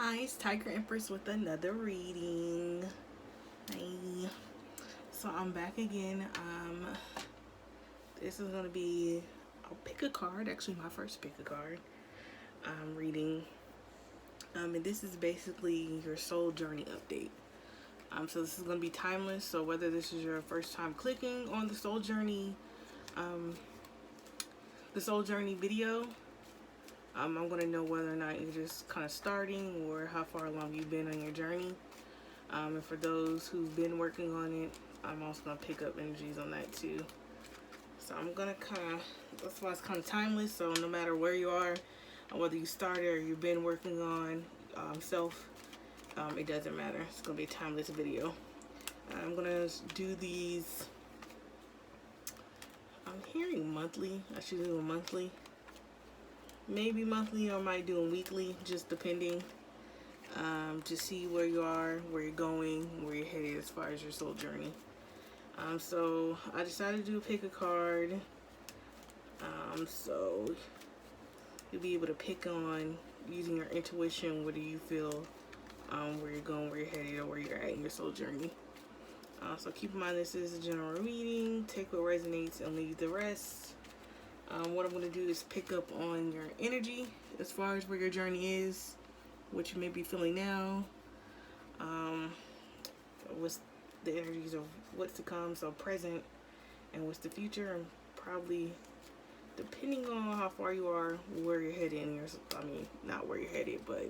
Hi, it's Tiger Empress with another reading. Hi. So I'm back again. This is gonna be a pick a card. Actually, my first pick a card. Reading. And this is basically your soul journey update. So this is gonna be timeless. So whether this is your first time clicking on the soul journey video, I'm going to know whether or not you're just kind of starting or how far along you've been on your journey. And for those who've been working on it, I'm also going to pick up energies on that too. So I'm going to that's why it's kind of timeless. So no matter where you are, whether you started or you've been working on it doesn't matter. It's going to be a timeless video. I'm going to do these, I'm hearing monthly. I should do a monthly. Maybe monthly, or I might do them weekly, just depending, to see where you are, where you're going, where you're headed as far as your soul journey. So I decided to do pick a card, so you'll be able to pick on, using your intuition, whether you feel where you're going, where you're headed, or where you're at in your soul journey. So keep in mind, this is a general reading. Take what resonates and leave the rest. What I'm going to do is pick up on your energy as far as where your journey is, what you may be feeling now, what's the energies of what's to come, so present, and what's the future, and probably depending on how far you are, where you're headed in your, not where you're headed, but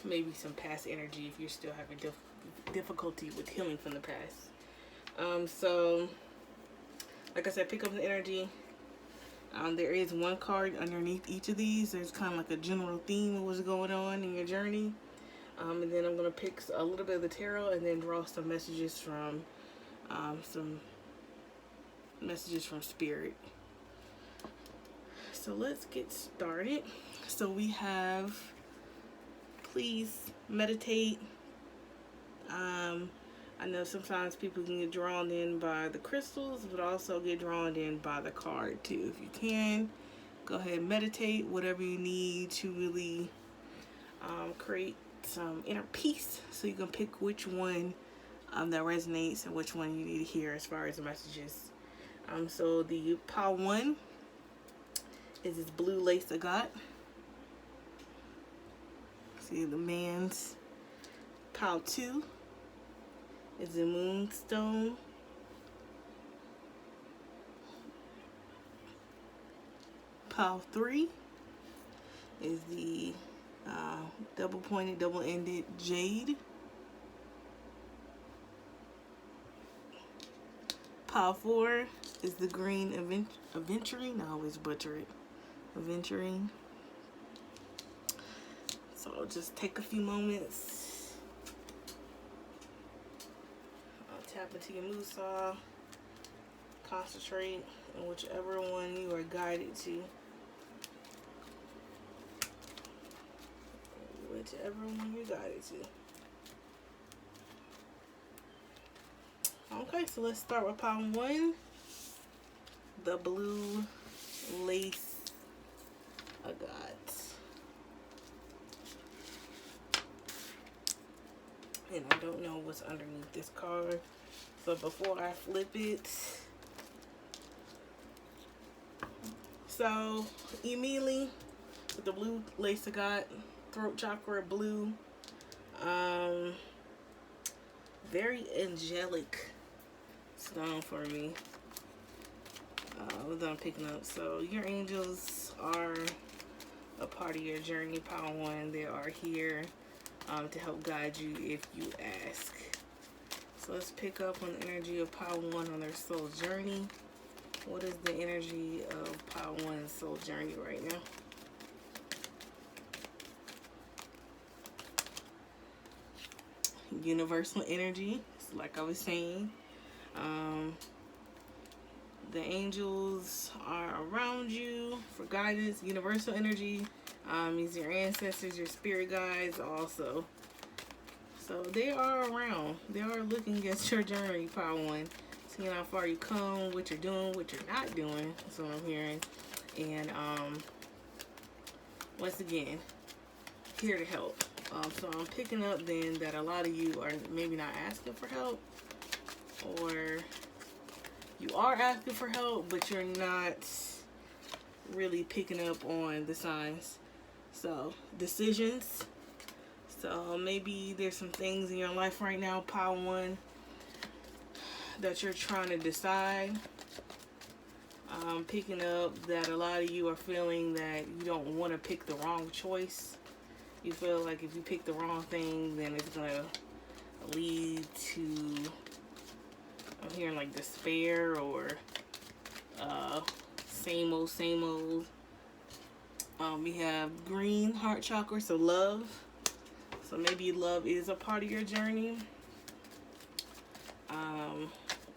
maybe some past energy if you're still having difficulty with healing from the past. So like I said, pick up the energy. There is one card underneath each of these. There's kind of like a general theme of what's going on in your journey. And then I'm going to pick a little bit of the tarot and then draw some messages from Spirit. So let's get started. So we have, please meditate. I know sometimes people can get drawn in by the crystals, but also get drawn in by the card too. If you can, go ahead and meditate, whatever you need to really create some inner peace, so you can pick which one that resonates and which one you need to hear as far as the messages. So the pile 1 is this blue lace agate. See the man's. Pile 2 is the moonstone. Pile 3 is the double-pointed, double-ended jade. Pile 4 is the green aventurine. I always butcher it. Aventurine. So just take a few moments. Tap into your musa. Concentrate on whichever one you are guided to. Whichever one you're guided to. Okay, so let's start with pile 1. The blue lace agate. And I don't know what's underneath this card. So before I flip it, so immediately with the blue lace agate, throat chakra blue, very angelic stone for me. What I'm picking up. So your angels are a part of your journey, pile 1. They are here to help guide you if you ask. So let's pick up on the energy of pile 1 on their soul journey. What is the energy of pile 1's soul journey right now? Universal energy, like I was saying. The angels are around you for guidance. Universal energy means your ancestors, your spirit guides also. So they are around. They are looking at your journey, pile 1. Seeing how far you come, what you're doing, what you're not doing. That's what I'm hearing. And once again, here to help. So I'm picking up then that a lot of you are maybe not asking for help, or you are asking for help, but you're not really picking up on the signs. So decisions. So maybe there's some things in your life right now, pile one, that you're trying to decide. I'm picking up that a lot of you are feeling that you don't want to pick the wrong choice. You feel like if you pick the wrong thing, then it's going to lead to, I'm hearing like despair or same old, same old. We have green heart chakra, so love. So maybe love is a part of your journey.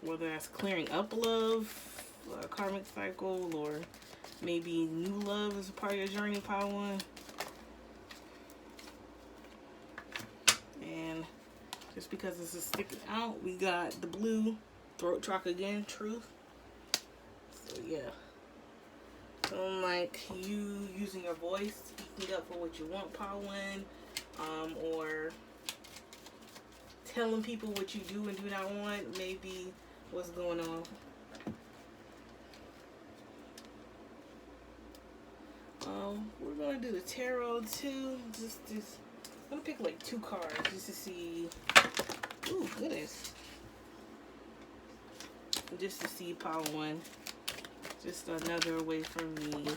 Whether that's clearing up love, a karmic cycle, or maybe new love is a part of your journey, pile one. And just because this is sticking out, we got the blue throat chakra again, truth. So yeah. So like you using your voice, speaking up for what you want, pile one, or telling people what you do and do not want, maybe what's going on. We're gonna do the tarot too. Just I'm gonna pick like 2 cards just to see. Ooh, goodness. Just to see pile one. Just another way for me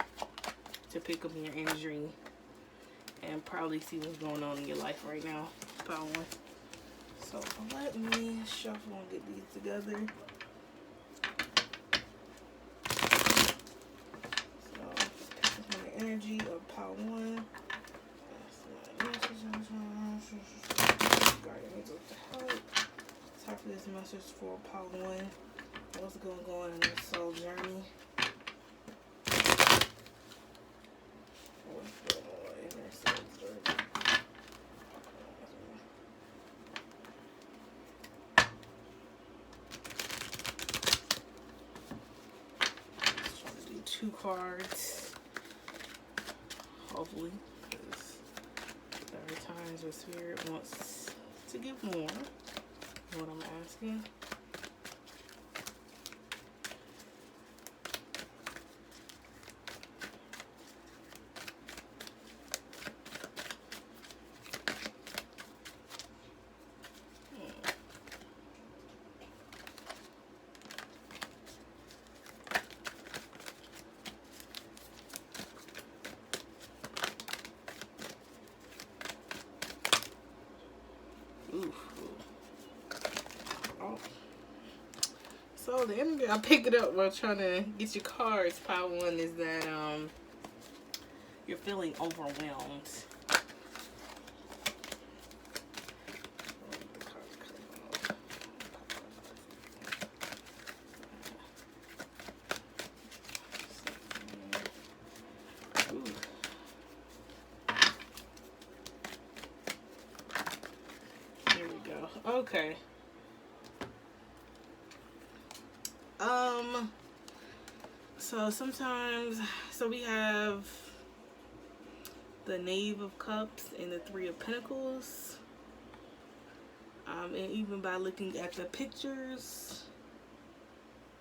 to pick up your energy and probably see what's going on in your life right now, pile one. So let me shuffle and get these together. So pick up on the energy of pile one. Guardian angels to help. Time for this message for pile one. What's going on in their soul journey? What's going on in their soul journey? Just trying to do 2 cards. Hopefully, because there are times where Spirit wants to give more. What I'm asking. So the energy I pick it up while trying to get your cards, pile one, is that you're feeling overwhelmed. There we go. Okay. So sometimes, so we have the Knave of Cups and the Three of Pentacles. And even by looking at the pictures,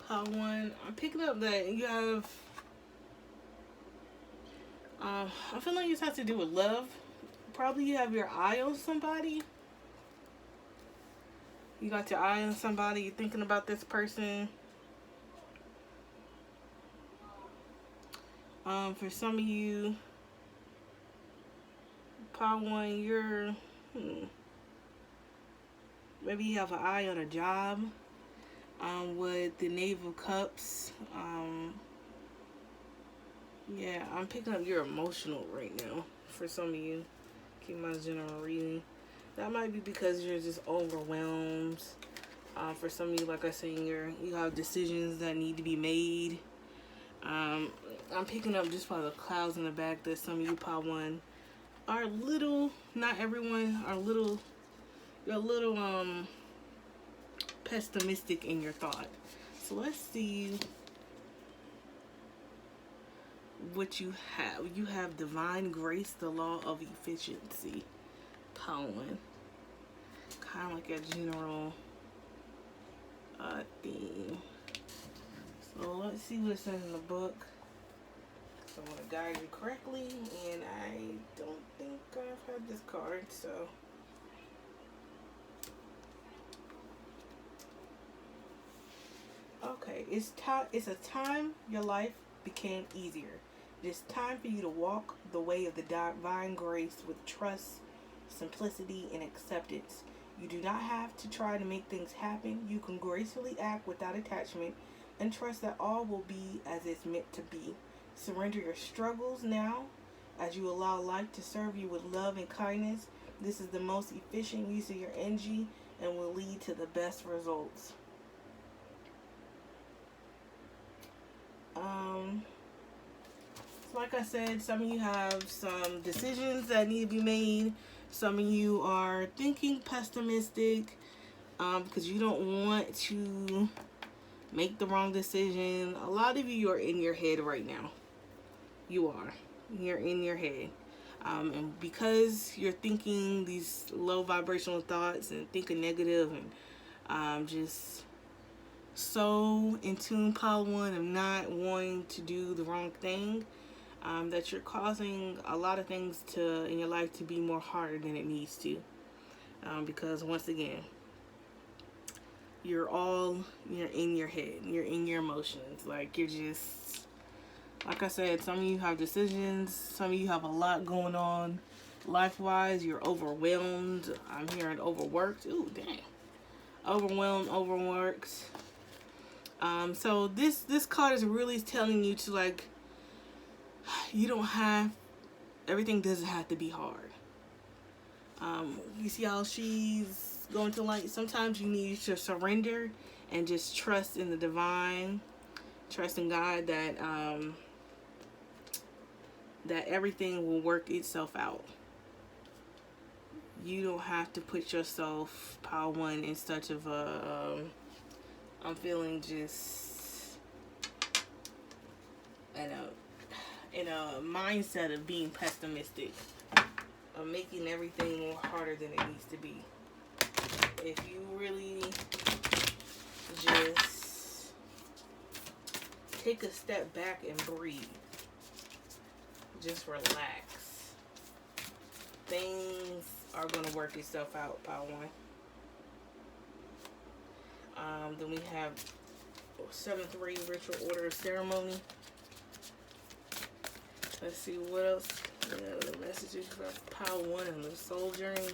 pile one, I'm picking up that you have, I feel like this has to do with love. Probably you have your eye on somebody. You got your eye on somebody, you're thinking about this person. For some of you, pile one, you're, maybe you have an eye on a job. With the Knave of Cups, yeah, I'm picking up you're emotional right now. For some of you, keep my general reading. That might be because you're just overwhelmed. For some of you, like I said, you have decisions that need to be made. I'm picking up just by the clouds in the back that some of you, pile one, are little, not everyone, are little, you're a little pessimistic in your thought. So let's see what you have. You have divine grace, the law of efficiency. Poem. Kind of like a general theme. So let's see what it says in the book. So I'm going to guide you correctly, and I don't think I've had this card, so. Okay, it's a time your life became easier. It is time for you to walk the way of the divine grace with trust, simplicity, and acceptance. You do not have to try to make things happen. You can gracefully act without attachment and trust that all will be as it's meant to be. Surrender your struggles now as you allow life to serve you with love and kindness. This is the most efficient use of your energy and will lead to the best results. Like I said, some of you have some decisions that need to be made. Some of you are thinking pessimistic because you don't want to make the wrong decision. A lot of you are in your head right now. You are. You're in your head. And because you're thinking these low vibrational thoughts and thinking negative and just so in tune, Power One, of not wanting to do the wrong thing, that you're causing a lot of things in your life to be more harder than it needs to. Because once again, you're in your head, you're in your emotions. Like you're just, like I said, some of you have decisions, some of you have a lot going on life-wise. You're overwhelmed. I'm hearing overworked. Ooh, dang. Overwhelmed, overworked. So this card is really telling you to, like, you don't have, everything doesn't have to be hard. You see how she's going to light? Sometimes you need to surrender and just trust in the divine, trust in God that that everything will work itself out. You don't have to put yourself, Power One, in such of a I'm feeling just in a mindset of being pessimistic, of making everything more harder than it needs to be. If you really just take a step back and breathe, just relax, things are going to work itself out, Power One. Then we have 7-3 Ritual Order of Ceremony. Let's see what else. The messages for Power One on the soul journey.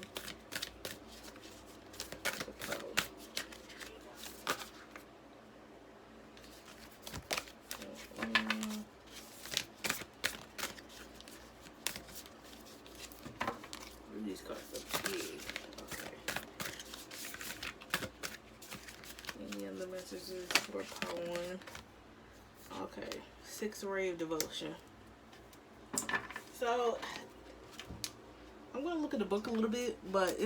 These cards are big. Okay. Any other messages for Power One? Okay. 6 Ray of Devotion. So I'm gonna look at the book a little bit, but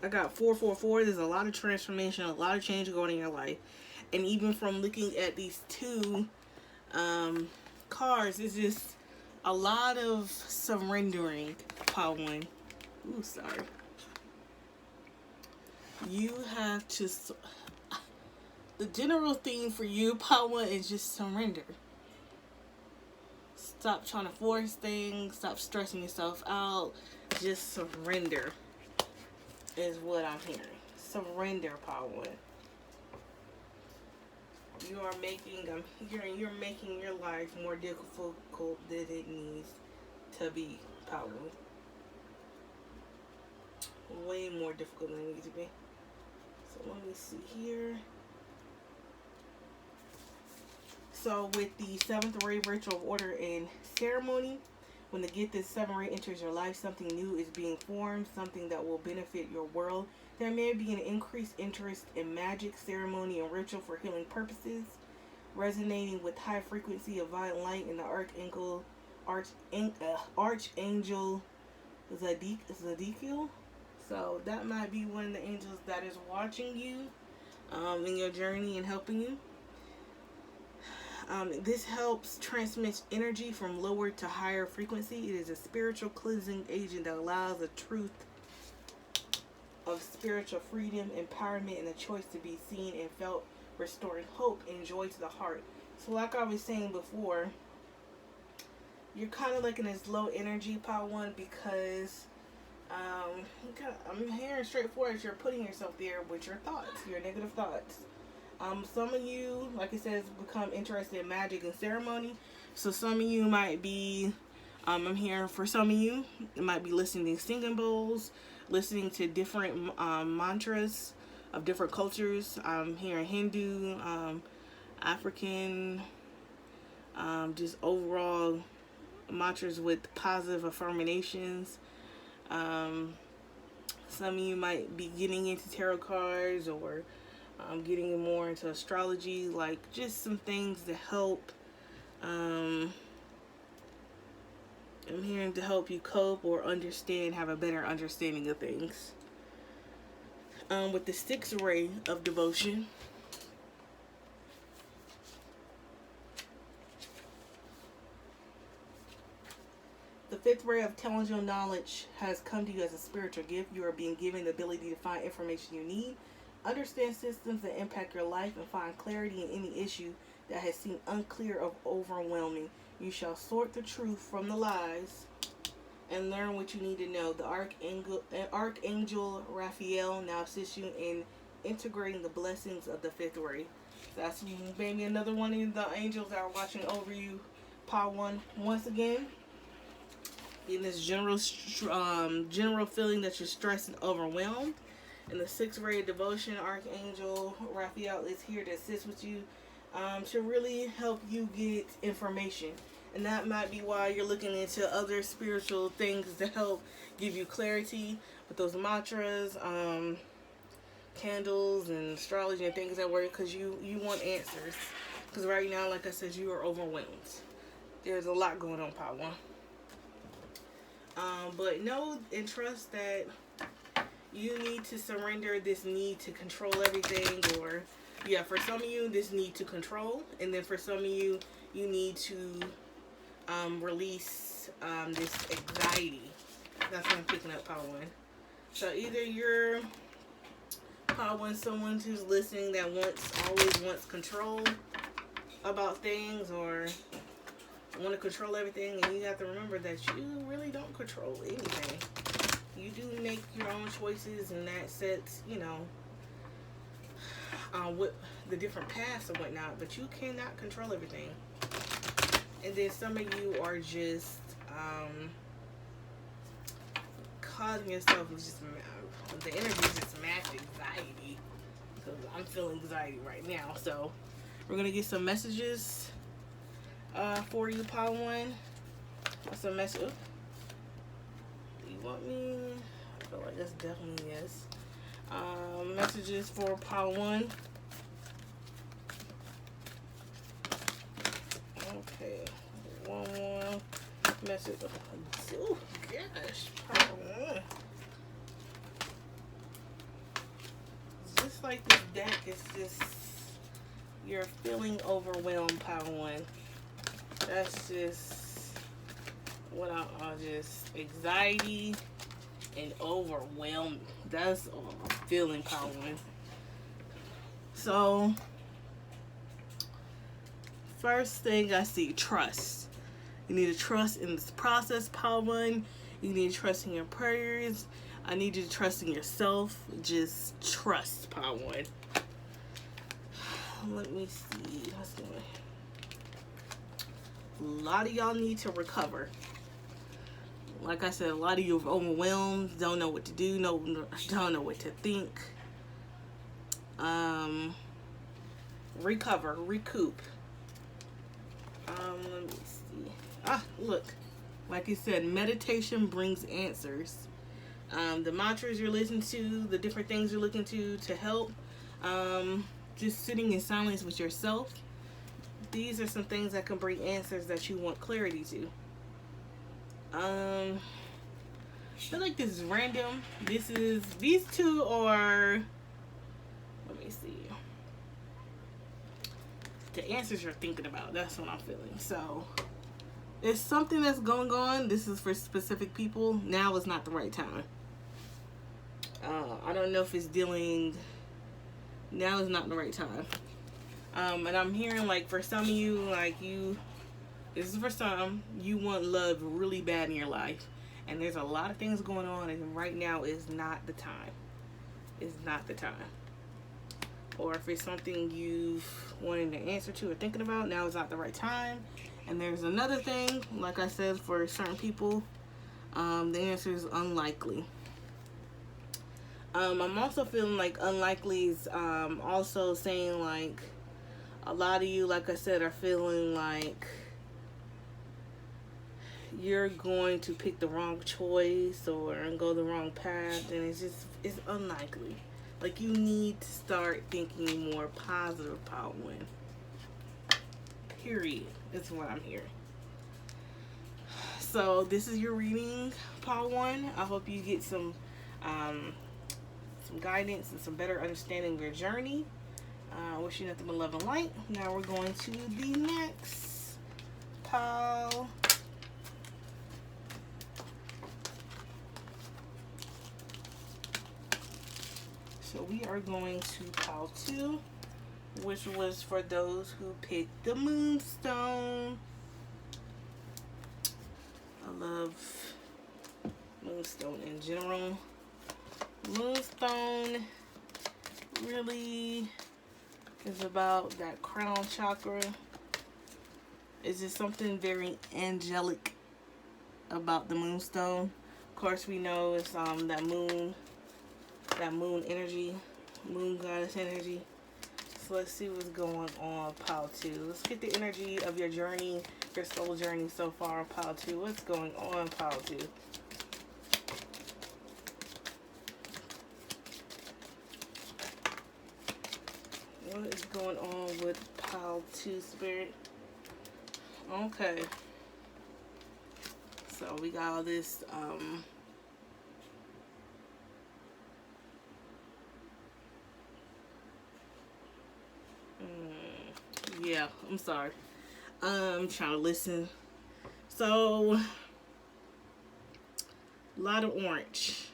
I got 444. There's a lot of transformation, a lot of change going in your life, and even from looking at these two cards, it's just a lot of surrendering, Power One. Ooh, sorry. You have to. The general theme for you, Power One, is just surrender. Stop trying to force things. Stop stressing yourself out. Just surrender is what I'm hearing. Surrender, Power One. I'm hearing you're making your life more difficult than it needs to be, Power One. Way more difficult than it needs to be. So let me see here. So with the 7th Ray Ritual of Order and Ceremony, when the gift of 7 Ray enters your life, something new is being formed, something that will benefit your world. There may be an increased interest in magic, ceremony, and ritual for healing purposes, resonating with high frequency of violet light in the Archangel Zadkiel. So that might be one of the angels that is watching you in your journey and helping you. This helps transmit energy from lower to higher frequency. It is a spiritual cleansing agent that allows the truth of spiritual freedom, empowerment, and the choice to be seen and felt, restoring hope and joy to the heart. So like I was saying before, you're kind of like in this low energy part one because I'm hearing straightforward, you're putting yourself there with your thoughts, your negative thoughts. Some of you, like it says, become interested in magic and ceremony. So some of you might be, I'm hearing for some of you, it might be listening to singing bowls, listening to different mantras of different cultures. I'm hearing Hindu, African, just overall mantras with positive affirmations. Some of you might be getting into tarot cards or getting more into astrology, like just some things to help. I'm hearing to help you cope or understand, have a better understanding of things. With the sixth ray of devotion, the fifth ray of intelligent knowledge has come to you as a spiritual gift. You are being given the ability to find information you need, understand systems that impact your life, and find clarity in any issue that has seemed unclear or overwhelming. You shall sort the truth from the lies and learn what you need to know. The Archangel Raphael now assists you in integrating the blessings of the fifth ray. That's maybe another one of the angels that are watching over you. Part one, once again, in this general feeling that you're stressed and overwhelmed. In the sixth ray of devotion, Archangel Raphael is here to assist with you, to really help you get information. And that might be why you're looking into other spiritual things to help give you clarity with those mantras, candles, and astrology and things that work, because you want answers. Because right now, like I said, you are overwhelmed. There's a lot going on, part one. But know and trust that you need to surrender this need to control everything, or yeah, for some of you, this need to control, and then for some of you, you need to release this anxiety. That's what I'm picking up, part one. So either you're part one, someone who's listening that always wants control about things, or want to control everything, and you have to remember that you really don't control anything. You do make your own choices, and that sets, what the different paths and whatnot, but you cannot control everything. And then some of you are just causing yourself the energy is just mass anxiety, because I'm feeling anxiety right now. So we're gonna get some messages for you, part one. What's a message? You want me? I feel like that's definitely yes. Messages for part one. Okay, one more message. Oh gosh, part one. It's just like this deck is just, you're feeling overwhelmed, part one. That's just what I'll just anxiety and overwhelmed. That's a feeling, part one. So first thing I see, trust. You need to trust in this process, part one. You need to trust in your prayers. I need you to trust in yourself. Just trust, part one. Let me see. A lot of y'all need to recover. Like I said, a lot of you are overwhelmed, don't know what to do, don't know what to think. Recover, recoup. Let me see. Look. Like you said, meditation brings answers. The mantras you're listening to, the different things you're looking to help. Just sitting in silence with yourself. These are some things that can bring answers that you want clarity to. I feel like this is random. These two are, let me see. the answers you're thinking about. That's what I'm feeling. So it's something that's going on. This is for specific people. Now is not the right time. I don't know if it's dealing. Now is not the right time. And I'm hearing like for some of you, like this is for some, you want love really bad in your life. And there's a lot of things going on, and right now is not the time. Is not the time. Or if it's something you've wanted an answer to or thinking about, now is not the right time. And there's another thing, like I said, for certain people, the answer is unlikely. I'm also feeling like unlikely is also saying like a lot of you, like I said, are feeling like you're going to pick the wrong choice or go the wrong path, and it's unlikely. Like you need to start thinking more positive about one. Period. That's what I'm hearing. So this is your reading, Part 1. I hope you get some guidance and some better understanding of your journey. Wish you nothing but love and light. Now we're going to the next pile. So we are going to pile 2, which was for those who picked the Moonstone. I love Moonstone in general. Moonstone really is about that crown chakra. It's just something very angelic about the Moonstone. Of course, we know it's that moon energy, moon goddess energy. So let's see what's going on pile 2. Let's get the energy of your journey, your soul journey so far on pile 2. What's going on pile 2? What is going on with pile 2, Spirit? Okay. So we got all this yeah, I'm sorry. I'm trying to listen. So, a lot of orange.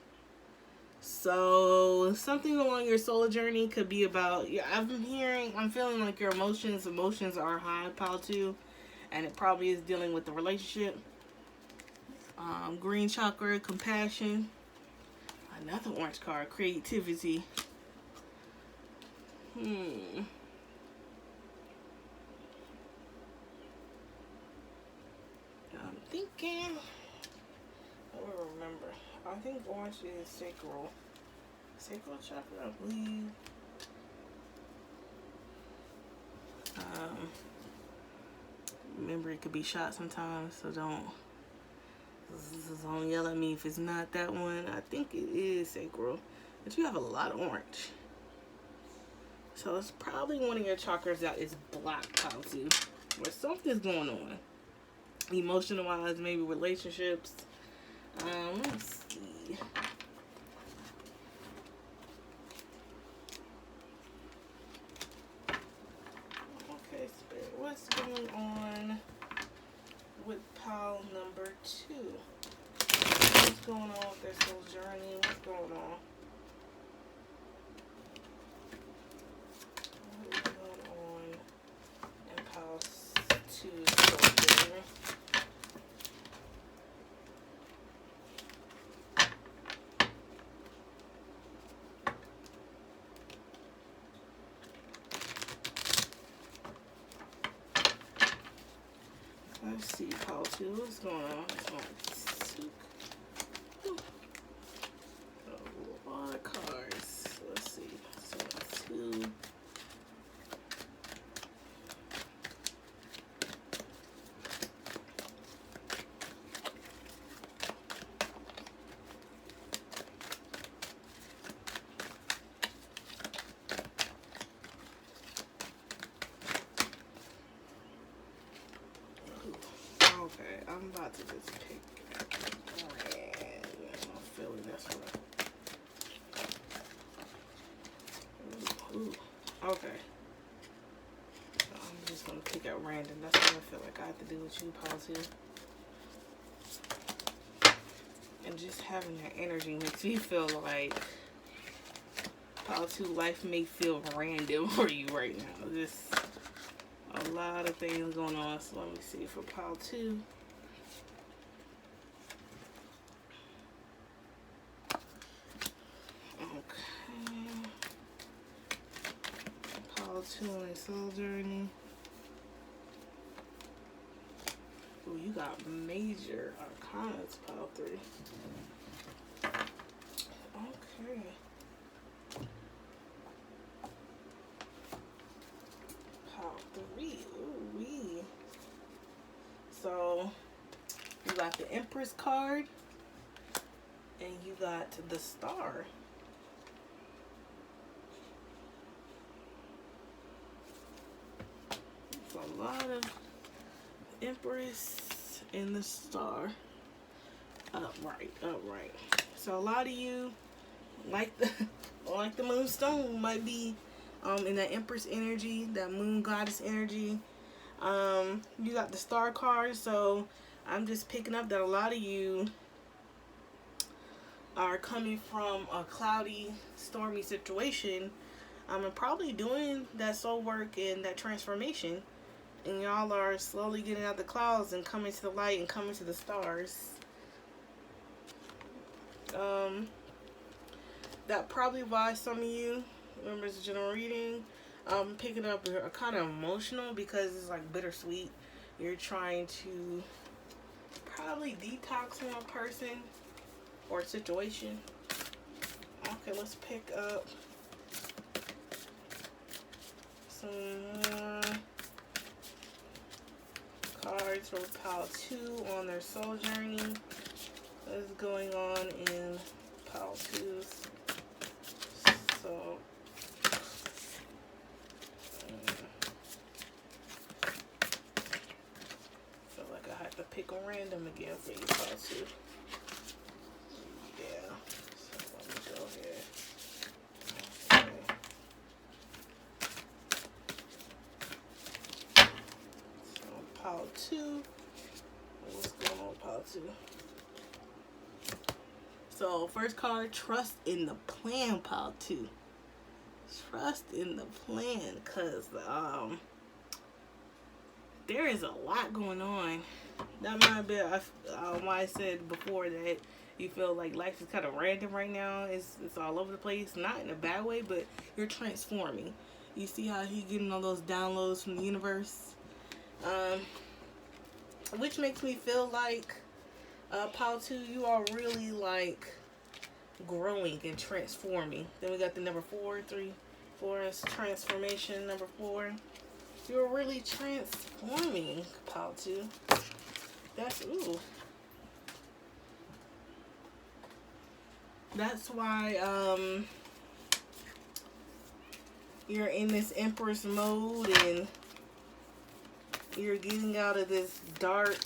So, something along your soul journey could be about, yeah, I'm feeling like your emotions are high, pile 2, and it probably is dealing with the relationship. Green chakra, compassion. Another orange card, creativity. I'm thinking, I don't remember. I think orange is sacral chakra, I believe. Remember, it could be shot sometimes, so don't yell at me if it's not that one. I think it is sacral, but you have a lot of orange. So it's probably one of your chakras that is blocked, pile 2, where something's going on. Emotional wise, maybe relationships. Let's see. Okay, Spirit, what's going on with pile number 2? What's going on with their soul journey? What's going on? What's going on in pile 2 soul journey? Let's see, pile 2, what's going on? A lot of cards. Let's see. So 2. Okay, I'm about to just pick red. I'm feeling this one. Ooh. Okay. So I'm at random. That's what I feel like I have to do with you, Pile 2. And just having that energy makes me feel like Pile 2 life may feel random for you right now. Just a lot of things going on. So let me see for Pile 2. Okay. Pile 2 on a soul journey. Ooh, you got major arcana, Pile 3. Okay. Pile 3. Ooh wee. So you got the Empress card and you got the Star. It's a lot of Empress and the Star. Upright. So a lot of you, like the Moonstone, might be in that Empress energy, that Moon Goddess energy. You got the Star card, so I'm just picking up that a lot of you are coming from a cloudy, stormy situation. And probably doing that soul work and that transformation. And y'all are slowly getting out the clouds and coming to the light and coming to the stars. That probably why some of you, remember it's a general reading, picking up are kind of emotional because it's like bittersweet. You're trying to probably detox from a person or a situation. Okay, let's pick up some more cards from Pile 2 on their soul journey. What is going on in Pile 2's? So feel like I have to pick a random again for you, Pile 2. Yeah. So let me go here. Okay. So Pile 2. What's going on with Pile 2? So first card, trust in the plan, Pile 2. Trust in the plan, because there is a lot going on. That might be why I said before that you feel like life is kind of random right now. It's all over the place, not in a bad way, but you're transforming. You see how he's getting all those downloads from the universe, which makes me feel like Pile 2, you are really like growing and transforming. Then we got the number 4, 3, 4 is transformation. Number 4, you're really transforming, Pile 2. That's ooh. That's why you're in this Empress mode and you're getting out of this dark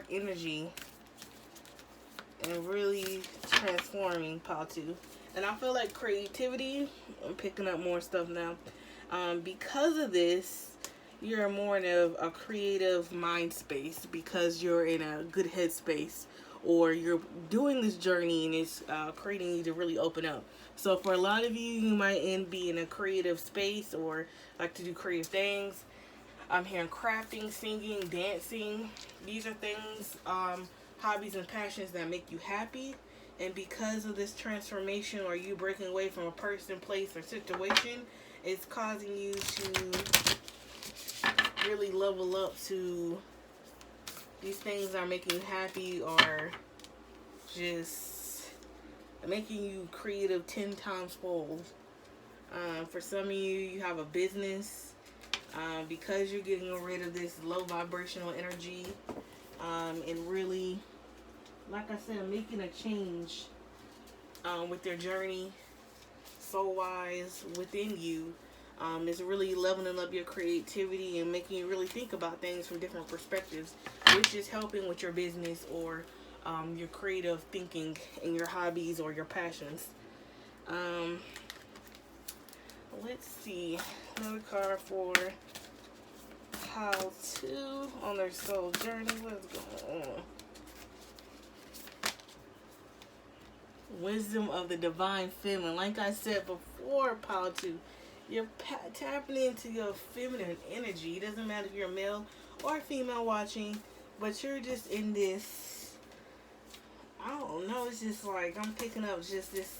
energy and really transforming, Pile 2. And I feel like creativity, I'm picking up more stuff now. Because of this, you're more in a creative mind space because you're in a good headspace, or you're doing this journey and it's creating you to really open up. So for a lot of you, you might be in a creative space or like to do creative things. I'm hearing crafting, singing, dancing. These are things, hobbies and passions that make you happy. And because of this transformation or you breaking away from a person, place, or situation, it's causing you to really level up to these things that are making you happy or just making you creative 10 times fold. For some of you, you have a business. Because you're getting rid of this low vibrational energy and really, like I said, making a change with your journey soul-wise within you. Is really leveling up your creativity and making you really think about things from different perspectives, which is helping with your business or your creative thinking and your hobbies or your passions. Let's see, another card for pile 2 on their soul journey. What is going on? Wisdom of the divine feminine. Like I said before, pile 2, you're tapping into your feminine energy. It doesn't matter if you're a male or a female watching, but you're just in this, I don't know, it's just like I'm picking up just this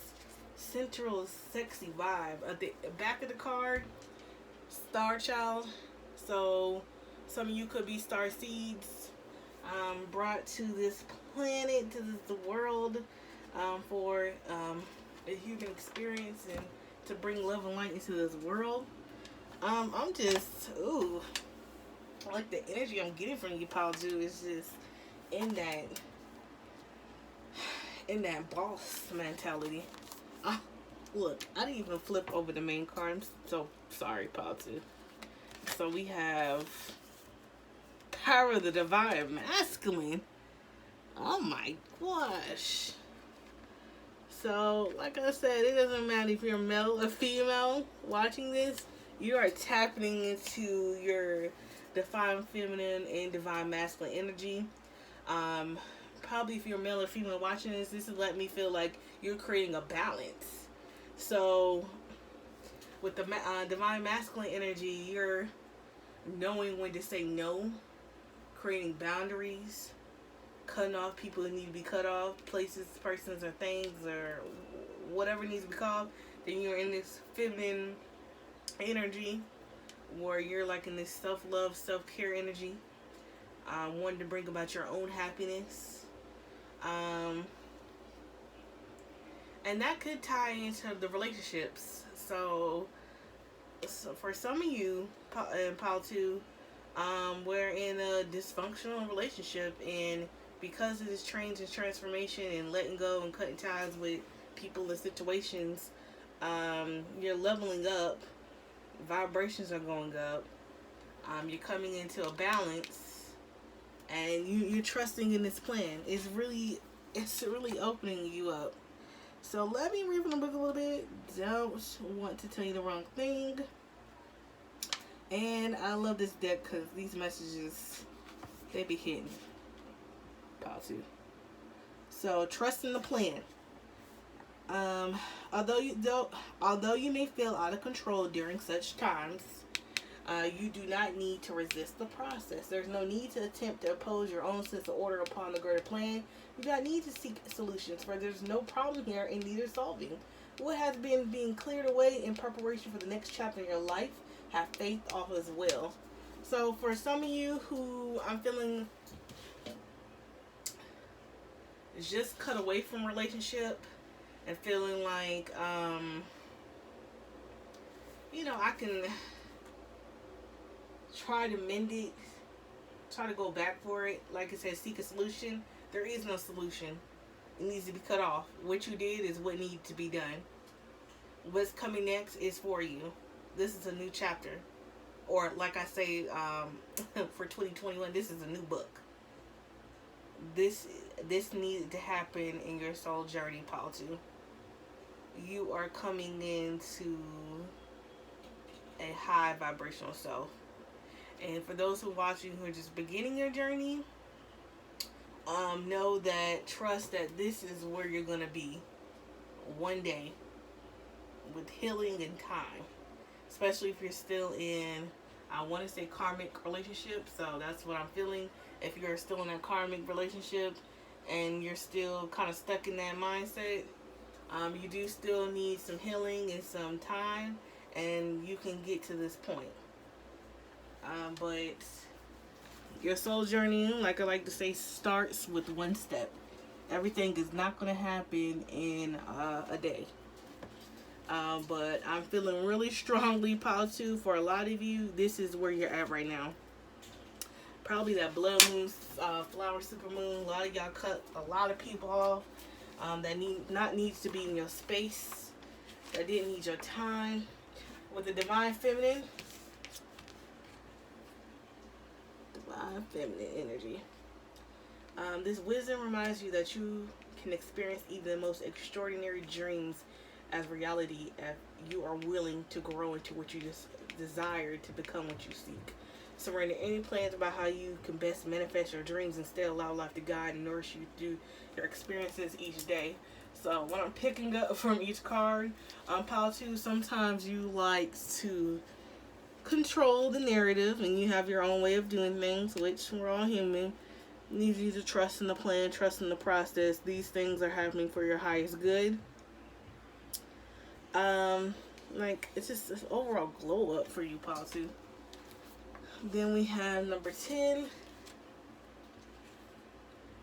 central sexy vibe. At the back of the card, Star Child. So some of you could be star seeds, brought to this planet, to this world, for a human experience and to bring love and light into this world. I'm just, ooh, I like the energy I'm getting from you, pile 2. Is just in that boss mentality. Look, I didn't even flip over the main card. I'm so sorry, pile 2. So we have Power of the Divine Masculine. Oh my gosh. So, like I said, it doesn't matter if you're male or female watching this. You are tapping into your divine feminine and divine masculine energy. Probably if you're male or female watching this is letting me feel like you're creating a balance. So, with the divine masculine energy, you're knowing when to say no, creating boundaries, cutting off people that need to be cut off, places, persons, or things, or whatever needs to be called. Then you're in this feminine energy where you're like in this self-love, self-care energy, wanting to bring about your own happiness. And that could tie into the relationships. So for some of you, in pile 2, we're in a dysfunctional relationship, and because of this change and transformation and letting go and cutting ties with people and situations, you're leveling up. Vibrations are going up. You're coming into a balance, and you're trusting in this plan. It's really opening you up. So let me read from the book a little bit. Don't want to tell you the wrong thing. And I love this deck because these messages, they be hitting. Pile 2. So trust in the plan. Although you may feel out of control during such times, you do not need to resist the process. There's no need to attempt to impose your own sense of order upon the greater plan. You do not need to seek solutions, for there's no problem here in neither solving. What has been being cleared away in preparation for the next chapter in your life, have faith off as well. So for some of you who I'm feeling just cut away from relationship and feeling like, I can try to mend it, try to go back for it. Like I said, seek a solution. There is no solution. It needs to be cut off. What you did is what needs to be done. What's coming next is for you. This is a new chapter. Or like I say, for 2021, this is a new book. This needed to happen in your soul journey, pile 2. You are coming into a high vibrational self. And for those who are watching who are just beginning your journey, know that, trust that this is where you're going to be one day with healing and time. Especially if you're still in, I want to say, karmic relationship. So that's what I'm feeling. If you're still in that karmic relationship and you're still kind of stuck in that mindset, you do still need some healing and some time, and you can get to this point. But your soul journey, like I like to say, starts with one step. Everything is not going to happen in a day. But I'm feeling really strongly, pile 2, for a lot of you, this is where you're at right now. Probably that blood moon, flower supermoon. A lot of y'all cut a lot of people off that needs to be in your space, that didn't need your time. With the divine feminine energy, this wisdom reminds you that you can experience even the most extraordinary dreams as reality if you are willing to grow into what you just desire to become what you seek. Surrender any plans about how you can best manifest your dreams. Instead, allow life to guide and nourish you through your experiences each day. So when I'm picking up from each card, pile two, sometimes you like to control the narrative and you have your own way of doing things, which we're all human. Need you to trust in the plan, trust in the process. These things are happening for your highest good. Like, it's just this overall glow up for you, pile two. Then we have number 10.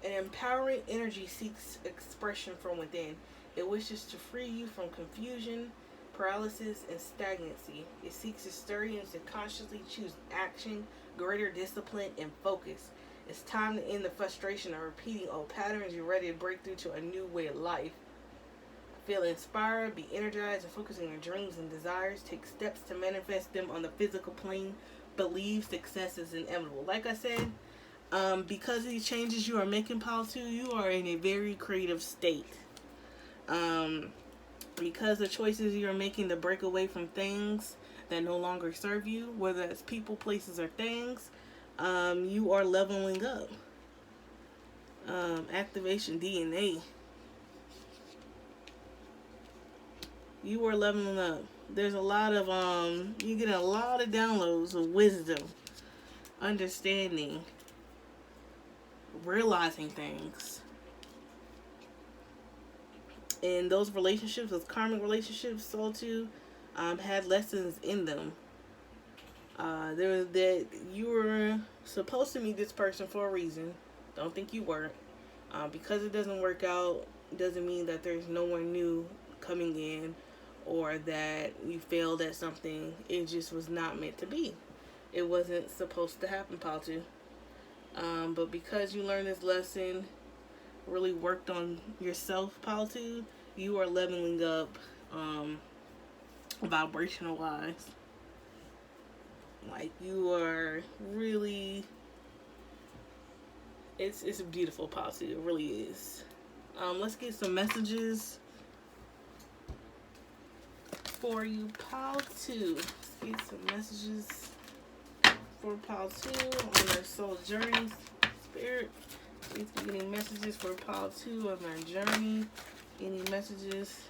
An empowering energy seeks expression from within. It wishes to free you from confusion, paralysis, and stagnancy. It seeks to stir you to consciously choose action, greater discipline, and focus. It's time to end the frustration of repeating old patterns. You're ready to break through to a new way of life. Feel inspired, be energized, and focus on your dreams and desires. Take steps to manifest them on the physical plane. Believe success is inevitable. Like I said, because of these changes you are making, pile two, you are in a very creative state. Because the choices you are making to break away from things that no longer serve you, whether it's people, places, or things, you are leveling up. Activation DNA. You are leveling up. There's a lot of, you get a lot of downloads of wisdom, understanding, realizing things. And those relationships, those karmic relationships, soul two, had lessons in them. There was that you were supposed to meet this person for a reason. Don't think you weren't. Because it doesn't work out, doesn't mean that there's no one new coming in, or that you failed at something. It just was not meant to be. It wasn't supposed to happen, pile two. But because you learned this lesson, really worked on yourself, pile two, you are leveling up vibrational wise. Like, you are really, it's beautiful, pile two. It really is. Let's get some messages for you, pile two. Let's get some messages for pile two on their soul journey. Spirit, please be getting messages for pile two on their journey. Any messages?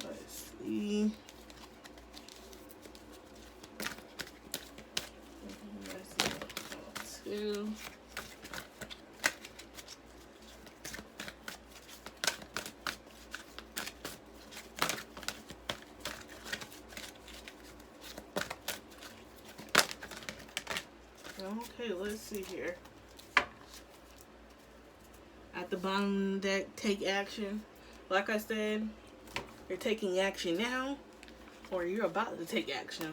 Let's see. Pile two. Okay, let's see here. At the bottom of the deck, take action. Like I said, you're taking action now, or you're about to take action.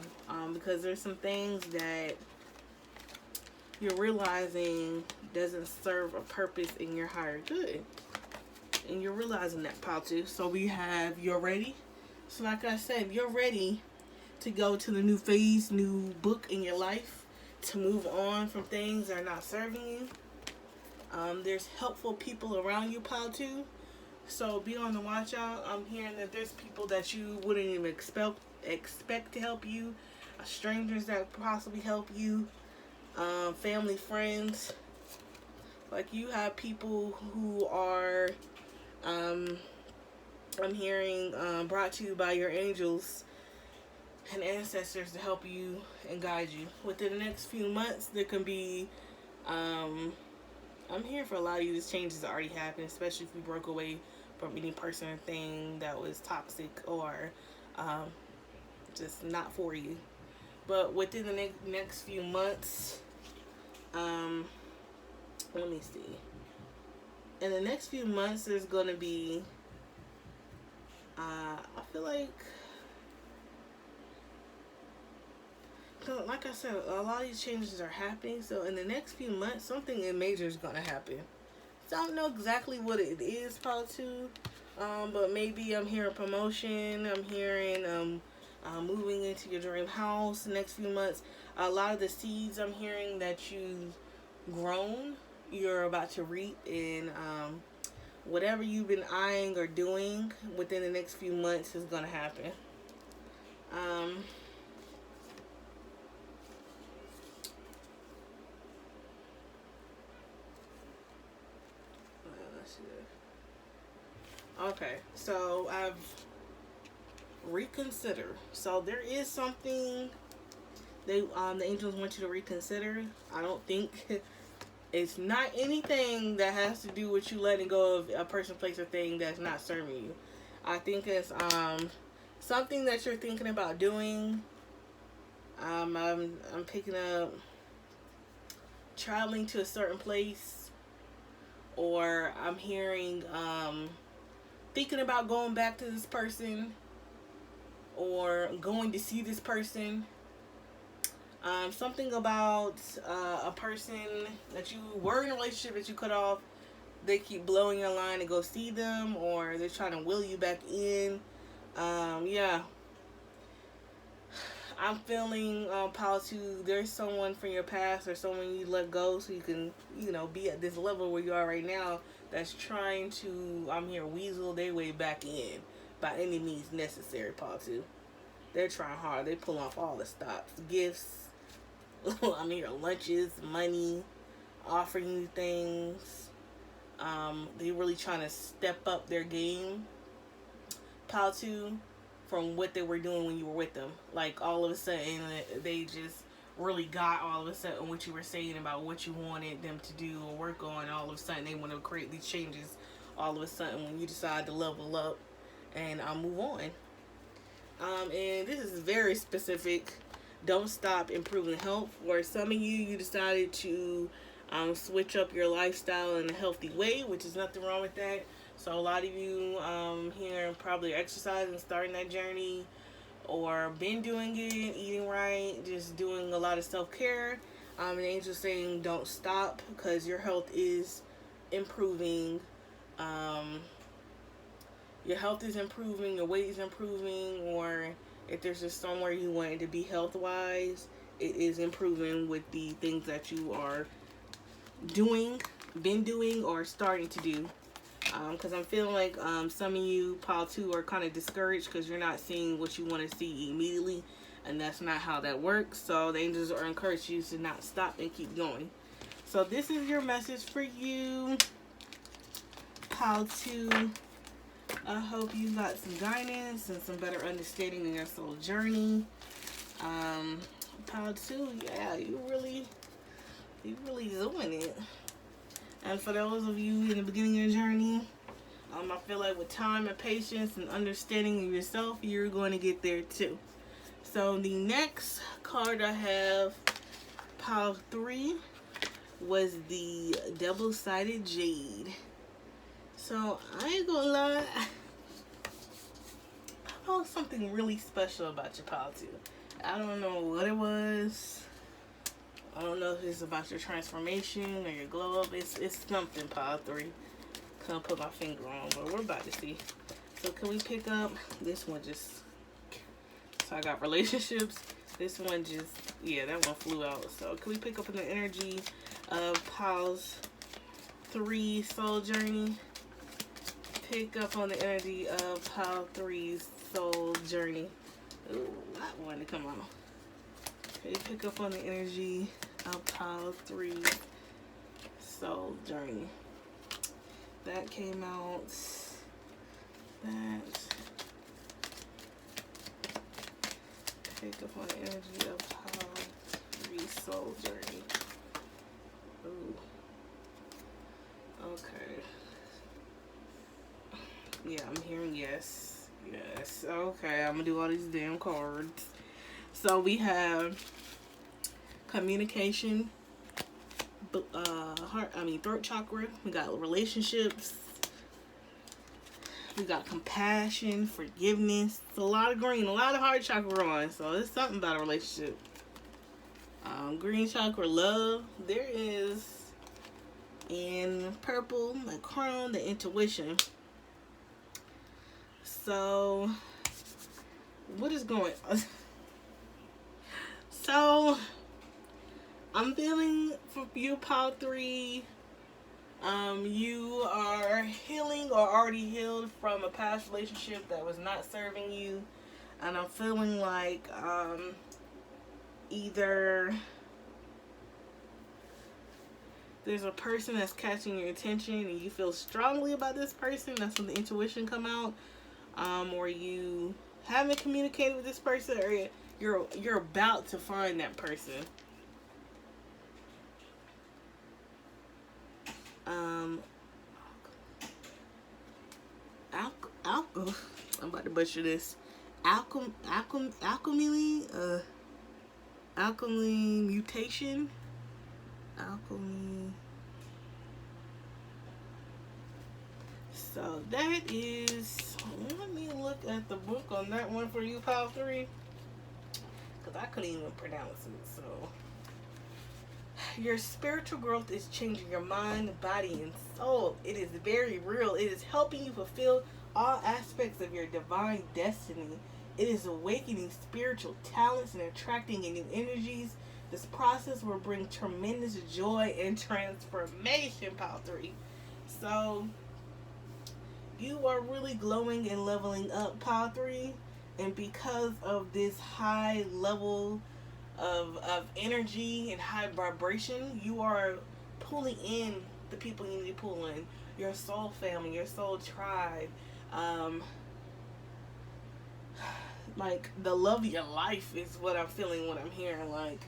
Because there's some things that you're realizing doesn't serve a purpose in your higher good. And you're realizing that, pile two. So we have, you're ready. So like I said, you're ready to go to the new phase, new book in your life, to move on from things that are not serving you. There's helpful people around you, pile two. So be on the watch out. I'm hearing that there's people that you wouldn't even expect to help you. Strangers that possibly help you. Family, friends. Like, you have people who are, I'm hearing, brought to you by your angels and ancestors to help you and guide you. Within the next few months, there can be, I'm here for a lot of you, this changes that already happened, especially if you broke away from any person or thing that was toxic or just not for you. But within the next few months, let me see. In the next few months, there's going to be, I feel like I said, a lot of these changes are happening. So in the next few months, something major is going to happen. So I don't know exactly what it is, pile two. But maybe I'm hearing promotion. I'm hearing moving into your dream house the next few months. A lot of the seeds I'm hearing that you've grown, you're about to reap. And whatever you've been eyeing or doing within the next few months is going to happen. Um, let's see. Okay, so I've reconsider. So there is something the angels want you to reconsider. I don't think it's not anything that has to do with you letting go of a person, place, or thing that's not serving you. I think it's something that you're thinking about doing. I'm picking up traveling to a certain place, or I'm hearing thinking about going back to this person or going to see this person. Something about a person that you were in a relationship that you cut off. They keep blowing your line to go see them, or they're trying to will you back in. Yeah, I'm feeling there's someone from your past or someone you let go so you can, be at this level where you are right now that's trying to, I'm here, weasel their way back in by any means necessary, Patu. They're trying hard. They pull off all the stops, gifts, I'm here, lunches, money, offering you things. They're really trying to step up their game, Patu, from what they were doing when you were with them. Like, all of a sudden, they just really got all of a sudden what you were saying about what you wanted them to do or work on. All of a sudden, they want to create these changes all of a sudden when you decide to level up and move on. And this is very specific. Don't stop improving health. For some of you, you decided to switch up your lifestyle in a healthy way, which is nothing wrong with that. So a lot of you here probably exercising, starting that journey, or been doing it, eating right, just doing a lot of self-care. The angel's saying don't stop because your health is improving. Your health is improving, your weight is improving, or if there's just somewhere you want it to be health-wise, it is improving with the things that you are doing, been doing, or starting to do. Because I'm feeling like some of you, Paul, too, are kind of discouraged because you're not seeing what you want to see immediately, and that's not how that works. So the angels are encouraging you to not stop and keep going. So this is your message for you, Paul, too. I hope you got some guidance and some better understanding in your soul journey. Paul, too, yeah, you really doing it. And for those of you in the beginning of your journey, I feel like with time and patience and understanding of yourself, you're going to get there too. So the next card I have, pile 3, was the double-sided jade. So I ain't gonna lie, I felt something really special about your pile 2. I don't know what it was. I don't know if it's about your transformation or your glow up. It's something, pile 3. Can't put my finger on, but we're about to see. So can we pick up this one? So I got relationships. This one yeah, that one flew out. So can we pick up in the energy of piles 3 soul journey? Pick up on the energy of pile 3's soul journey. Ooh, that one to come out. Okay, pick up on the energy of pile 3 soul journey. That came out. That. Pick up on the energy of pile 3 soul journey. Ooh. Okay. Yeah, I'm hearing yes. Yes. Okay, I'm gonna do all these damn cards. So we have communication, throat chakra. We got relationships. We got compassion, forgiveness. It's a lot of green, a lot of heart chakra on. So it's something about a relationship. Green chakra, love. There is in purple, the crown, the intuition. So what is going on? So I'm feeling for you, pile 3. You are healing or already healed from a past relationship that was not serving you. And I'm feeling like either there's a person that's catching your attention and you feel strongly about this person. That's when the intuition come out. Or you haven't communicated with this person, or you're about to find that person. Um, I'm about to butcher this. Alchemy mutation. Alchemy. So that is. Let me look at the book on that one for you, Pile 3. Because I couldn't even pronounce it. So. Your spiritual growth is changing your mind, body, and soul. It is very real. It is helping you fulfill all aspects of your divine destiny. It is awakening spiritual talents and attracting in new energies. This process will bring tremendous joy and transformation, Pile 3. So, you are really glowing and leveling up, Pile 3. And because of this high level of energy and high vibration, you are pulling in the people you need to pull in. Your soul family, your soul tribe. Like the love of your life is what I'm feeling, what I'm hearing. Like,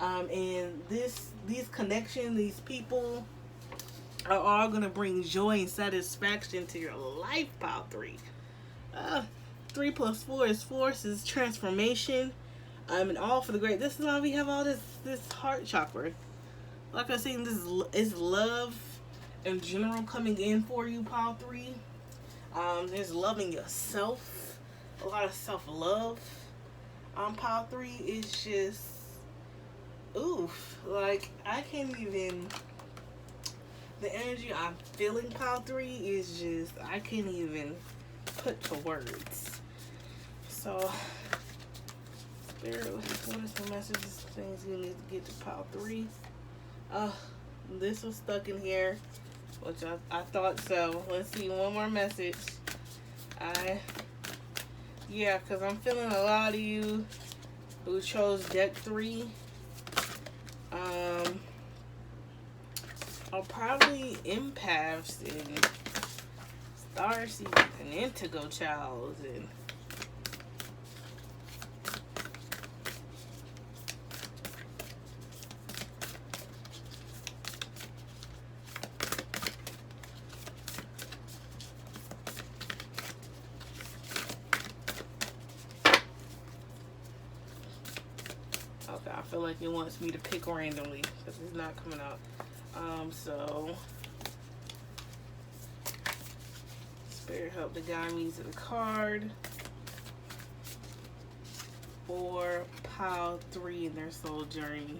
and these connections, these people are all gonna bring joy and satisfaction to your life, Pile 3. 3 plus 4 is force, is transformation. And all for the great. This is why we have all this heart chakra. Like I said, this is love in general coming in for you, Pile 3. There's loving yourself, a lot of self-love. Pile 3 is just, oof, like I can't even. The energy I'm feeling, Pile 3, is just I can't even put to words. So. What is the messages, things you need to get to Pile 3? This was stuck in here, which I thought so. Let's see, one more message. Yeah, because I'm feeling a lot of you who chose deck 3 are probably empaths and starseeds and indigo childs and I feel like it wants me to pick randomly because it's not coming out. So Spirit help to guide me to the card for Pile 3 in their soul journey.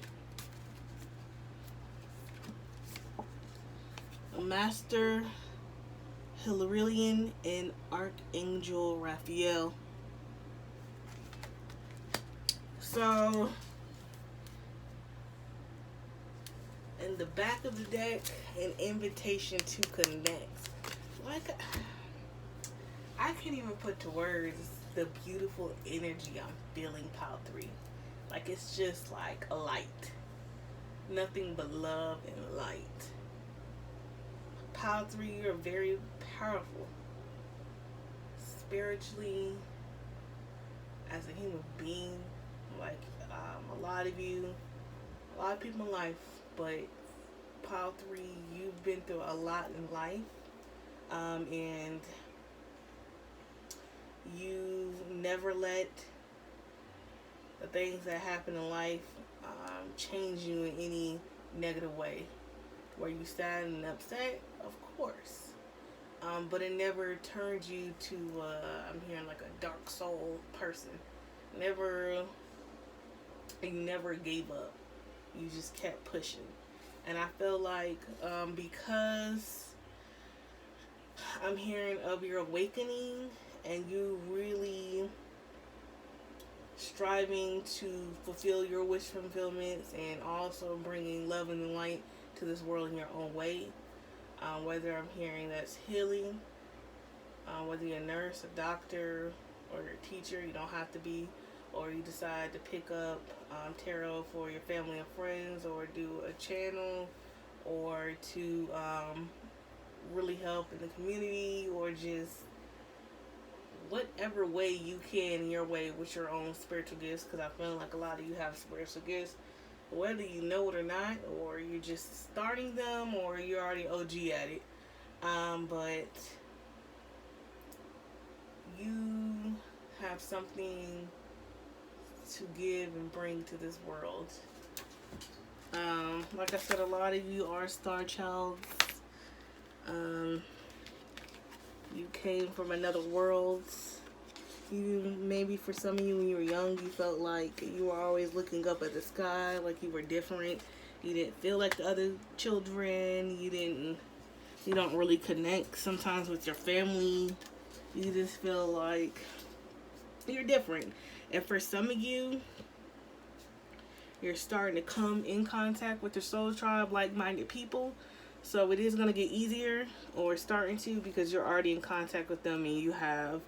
Master Hilarion and Archangel Raphael. So in the back of the deck, an invitation to connect. Like, I can't even put to words the beautiful energy I'm feeling, Pile 3. Like, it's just like a light. Nothing but love and light. Pile 3, you're very powerful. Spiritually, as a human being, like a lot of people in life, but Pile 3, you've been through a lot in life, and you never let the things that happen in life change you in any negative way. Were you sad and upset? Of course. But it never turned you to, I'm hearing like a dark soul person. You never gave up. You just kept pushing. And I feel like because I'm hearing of your awakening and you really striving to fulfill your wish fulfillments and also bringing love and light to this world in your own way. Whether I'm hearing that's healing, whether you're a nurse, a doctor, or your teacher. You don't have to be. Or you decide to pick up tarot for your family and friends, or do a channel, or to really help in the community, or just whatever way you can in your way with your own spiritual gifts, because I feel like a lot of you have spiritual gifts, whether you know it or not, or you're just starting them, or you're already OG at it. But you have something to give and bring to this world. Like I said, a lot of you are star childs. You came from another world. You, maybe for some of you when you were young, you felt like you were always looking up at the sky, like you were different. You didn't feel like the other children. You don't really connect sometimes with your family. You just feel like you're different. And for some of you, you're starting to come in contact with your soul tribe, like-minded people. So it is going to get easier, or starting to, because you're already in contact with them, and you have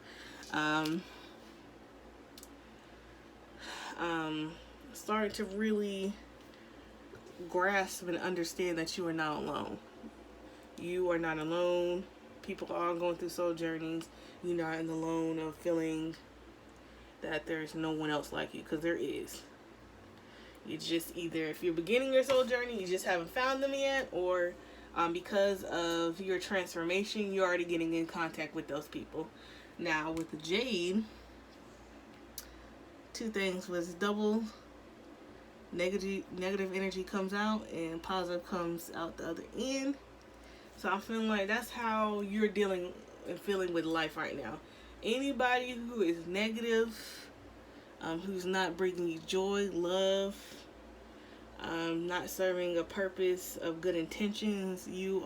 starting to really grasp and understand that you are not alone. You are not alone. People are going through soul journeys. You're not alone of feeling that there's no one else like you, because there is. You just either, if you're beginning your soul journey, you just haven't found them yet, or because of your transformation, you're already getting in contact with those people. Now, with the Jade, two things was double. Negative energy comes out, and positive comes out the other end. So I'm feeling like that's how you're dealing and feeling with life right now. Anybody who is negative, who's not bringing you joy, love, not serving a purpose of good intentions, you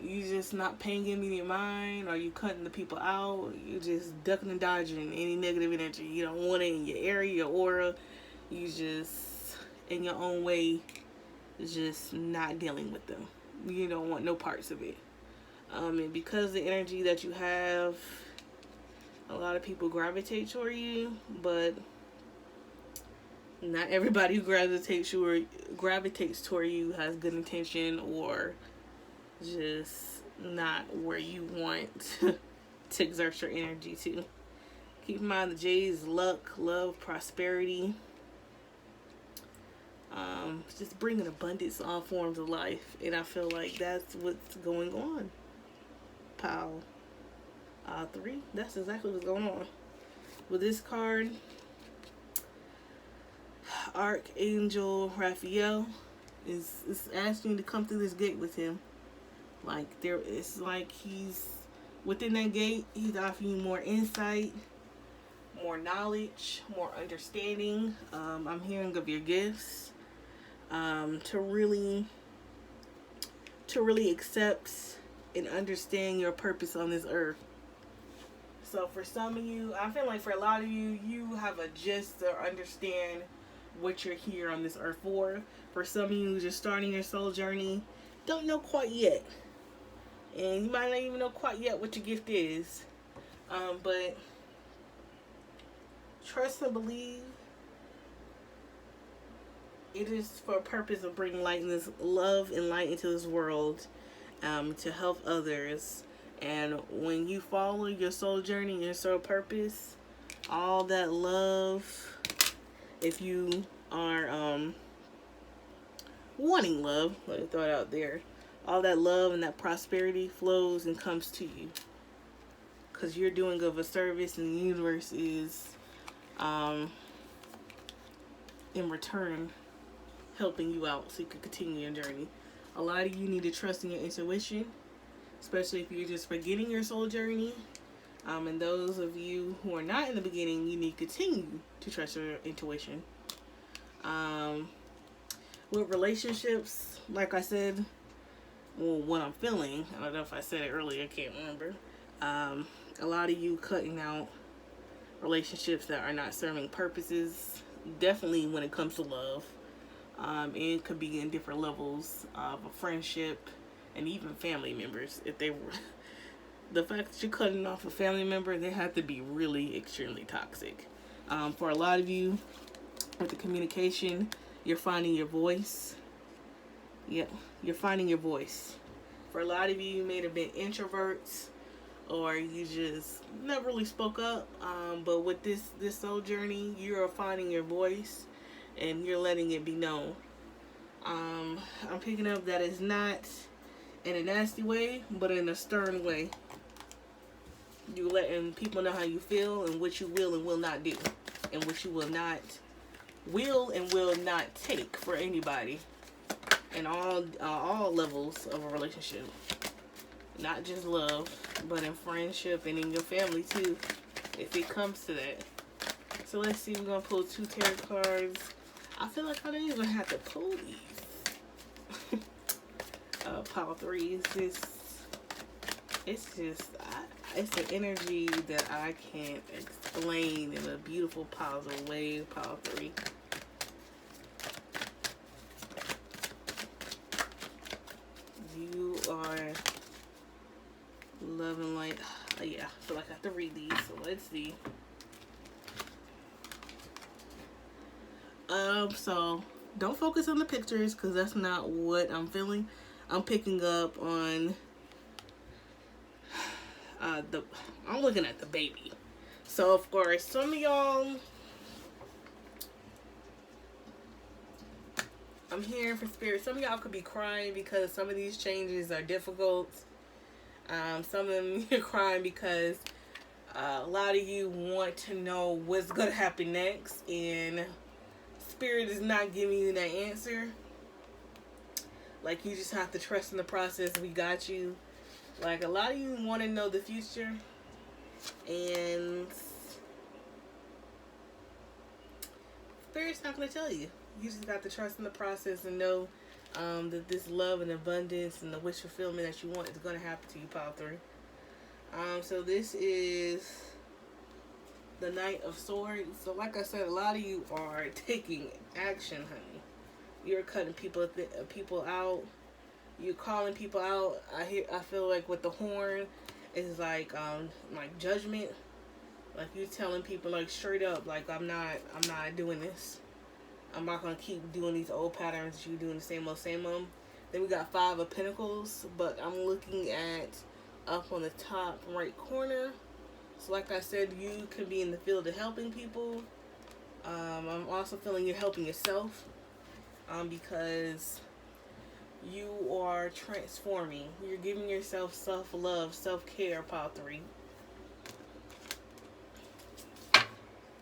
just not paying immediate mind, or you cutting the people out, you just ducking and dodging any negative energy. You don't want it in your area, your aura. You just, in your own way, just not dealing with them. You don't want no parts of it. And because the energy that you have, a lot of people gravitate toward you, but not everybody who gravitates toward you has good intention, or just not where you want to exert your energy to. Keep in mind, the J's luck, love, prosperity, just bringing abundance to all forms of life. And I feel like that's what's going on. Pow. 3. That's exactly what's going on. With this card, Archangel Raphael is asking you to come through this gate with him. Like, it's like he's within that gate. He's offering you more insight, more knowledge, more understanding. I'm hearing of your gifts. To really accept and understand your purpose on this earth. So for some of you, I feel like for a lot of you, you have a gist or understand what you're here on this earth for. For some of you just starting your soul journey, don't know quite yet. And you might not even know quite yet what your gift is. But trust and believe it is for a purpose of bringing light in this love and light into this world, to help others. And when you follow your soul journey and your soul purpose, all that love, if you are wanting love, let me throw it out there, all that love and that prosperity flows and comes to you, because you're doing of a service, and the universe is in return helping you out so you can continue your journey. A lot of you need to trust in your intuition, especially if you're just beginning your soul journey. And those of you who are not in the beginning, you need to continue to trust your intuition. With relationships, like I said, well, what I'm feeling, I don't know if I said it earlier, I can't remember. A lot of you cutting out relationships that are not serving purposes, definitely when it comes to love. It could be in different levels of a friendship, and even family members. If they the fact that you're cutting off a family member, they have to be really extremely toxic. For a lot of you, with the communication, you're finding your voice. Yeah, you're finding your voice. For a lot of you, you may have been introverts, or you just never really spoke up. But with this soul journey, you're finding your voice, and you're letting it be known. I'm picking up that it's not in a nasty way, but in a stern way. You letting people know how you feel and what you will and will not do, and what you will and will not take for anybody, in all levels of a relationship, not just love, but in friendship and in your family too, if it comes to that. So let's see. We're gonna pull 2 tarot cards. I feel like I don't even have to pull these. Pile 3 is it's an energy that I can't explain in a beautiful positive way. Pile 3. You are loving light. Yeah, I feel like I have to read these. So let's see. So don't focus on the pictures, because that's not what I'm feeling. I'm picking up on I'm looking at the baby. So of course, some of y'all, I'm hearing for spirit, some of y'all could be crying because some of these changes are difficult. Some of them you're crying because a lot of you want to know what's going to happen next, and spirit is not giving you that answer. Like, you just have to trust in the process. We got you. Like, a lot of you want to know the future, and spirit's not going to tell you. You just got to trust in the process and know that this love and abundance and the wish fulfillment that you want is going to happen to you, pile 3. So this is the Knight of Swords. So like I said, a lot of you are taking action, honey. You're cutting people out. You're calling people out. I feel like with the horn is like judgment. Like, you telling people, like, straight up, like, I'm not doing this. I'm not gonna keep doing these old patterns. You doing the same old. Then we got 5 of Pentacles, but I'm looking at up on the top right corner. So like I said, you could be in the field of helping people. I'm also feeling you're helping yourself, because you are transforming. You're giving yourself self-love, self-care, pile 3.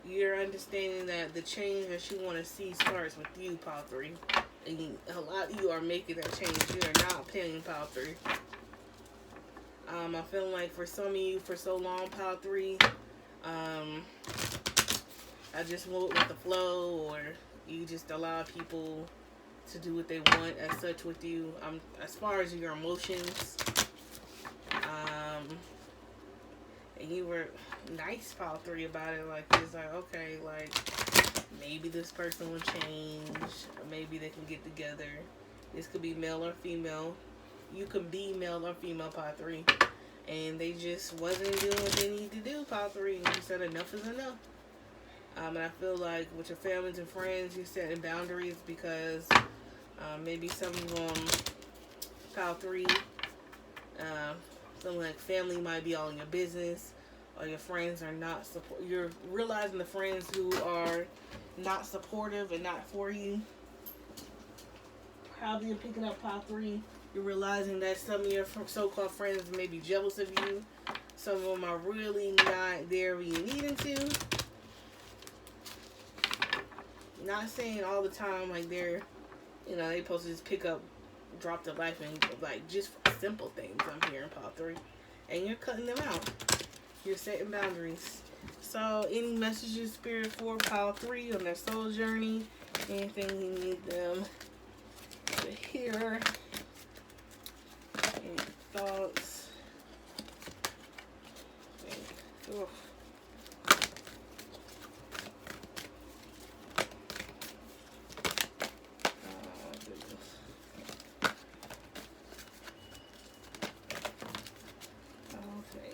You're understanding that the change that you want to see starts with you, pile 3. And a lot of you are making that change. You are not paying, pile 3. I feel like for some of you, for so long, pile 3, I just went with the flow, or you just allow people to do what they want as such with you. As far as your emotions, and you were nice, pile 3, about it. Like, it's like, okay, like, maybe this person will change, or maybe they can get together. This could be male or female. You could be male or female, pile 3, and they just wasn't doing what they need to do, pile 3, and you said enough is enough. And I feel like with your families and friends, you're setting boundaries, because maybe some of them, pile 3, something like family might be all in your business, or your friends are not support. You're realizing the friends who are not supportive and not for you. Probably you're picking up pile 3. You're realizing that some of your so-called friends may be jealous of you. Some of them are really not there where you need them to. Not saying all the time like they're, they supposed to just pick up, drop their life, and like just simple things. I'm hearing, pile 3, and you're cutting them out. You're setting boundaries. So any messages, spirit, for pile 3 on their soul journey? Anything you need them to hear? Any thoughts? Oh. Okay.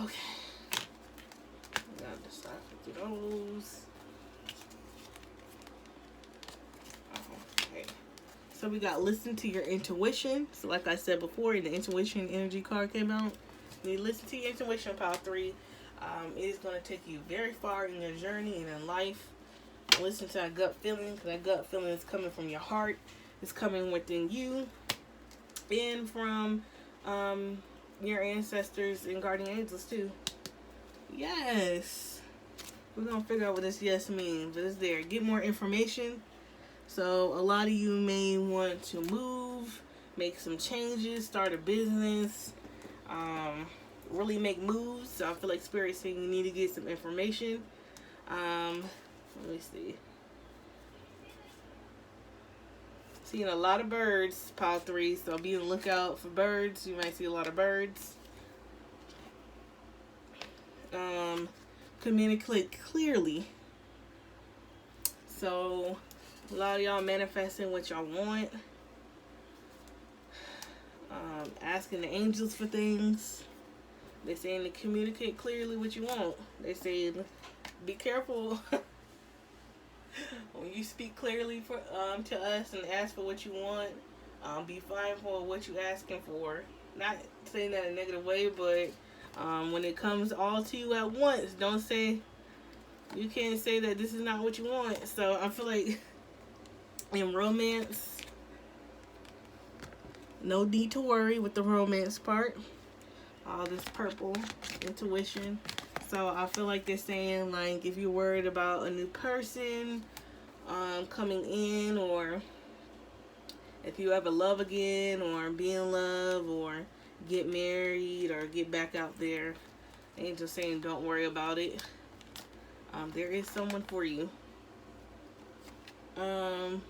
Okay. Gotta decipher through those. Okay. So we got listen to your intuition. So like I said before, the intuition energy card came out. You listen to your intuition, pile 3. It is going to take you very far in your journey and in life. Listen to that gut feeling, because that gut feeling is coming from your heart. It's coming within you and from your ancestors and guardian angels too. Yes. We're going to figure out what this yes means, but it's there. Get more information. So a lot of you may want to move, make some changes, start a business, really make moves. So I feel like Spirit's saying you need to get some information. Let me see. Seeing a lot of birds, pile 3. So be on the lookout for birds. You might see a lot of birds. Communicate clearly. So a lot of y'all manifesting what y'all want. Asking the angels for things. They're saying to communicate clearly what you want. They say be careful when you speak clearly for to us and ask for what you want. Be mindful of what you're asking for. Not saying that in a negative way, but when it comes all to you at once, don't say, you can't say that this is not what you want. So I feel like in romance, no need to worry with the romance part. All this purple, intuition. So I feel like they're saying, like, if you're worried about a new person coming in, or if you ever love again, or be in love, or get married, or get back out there, angels saying don't worry about it. There is someone for you. So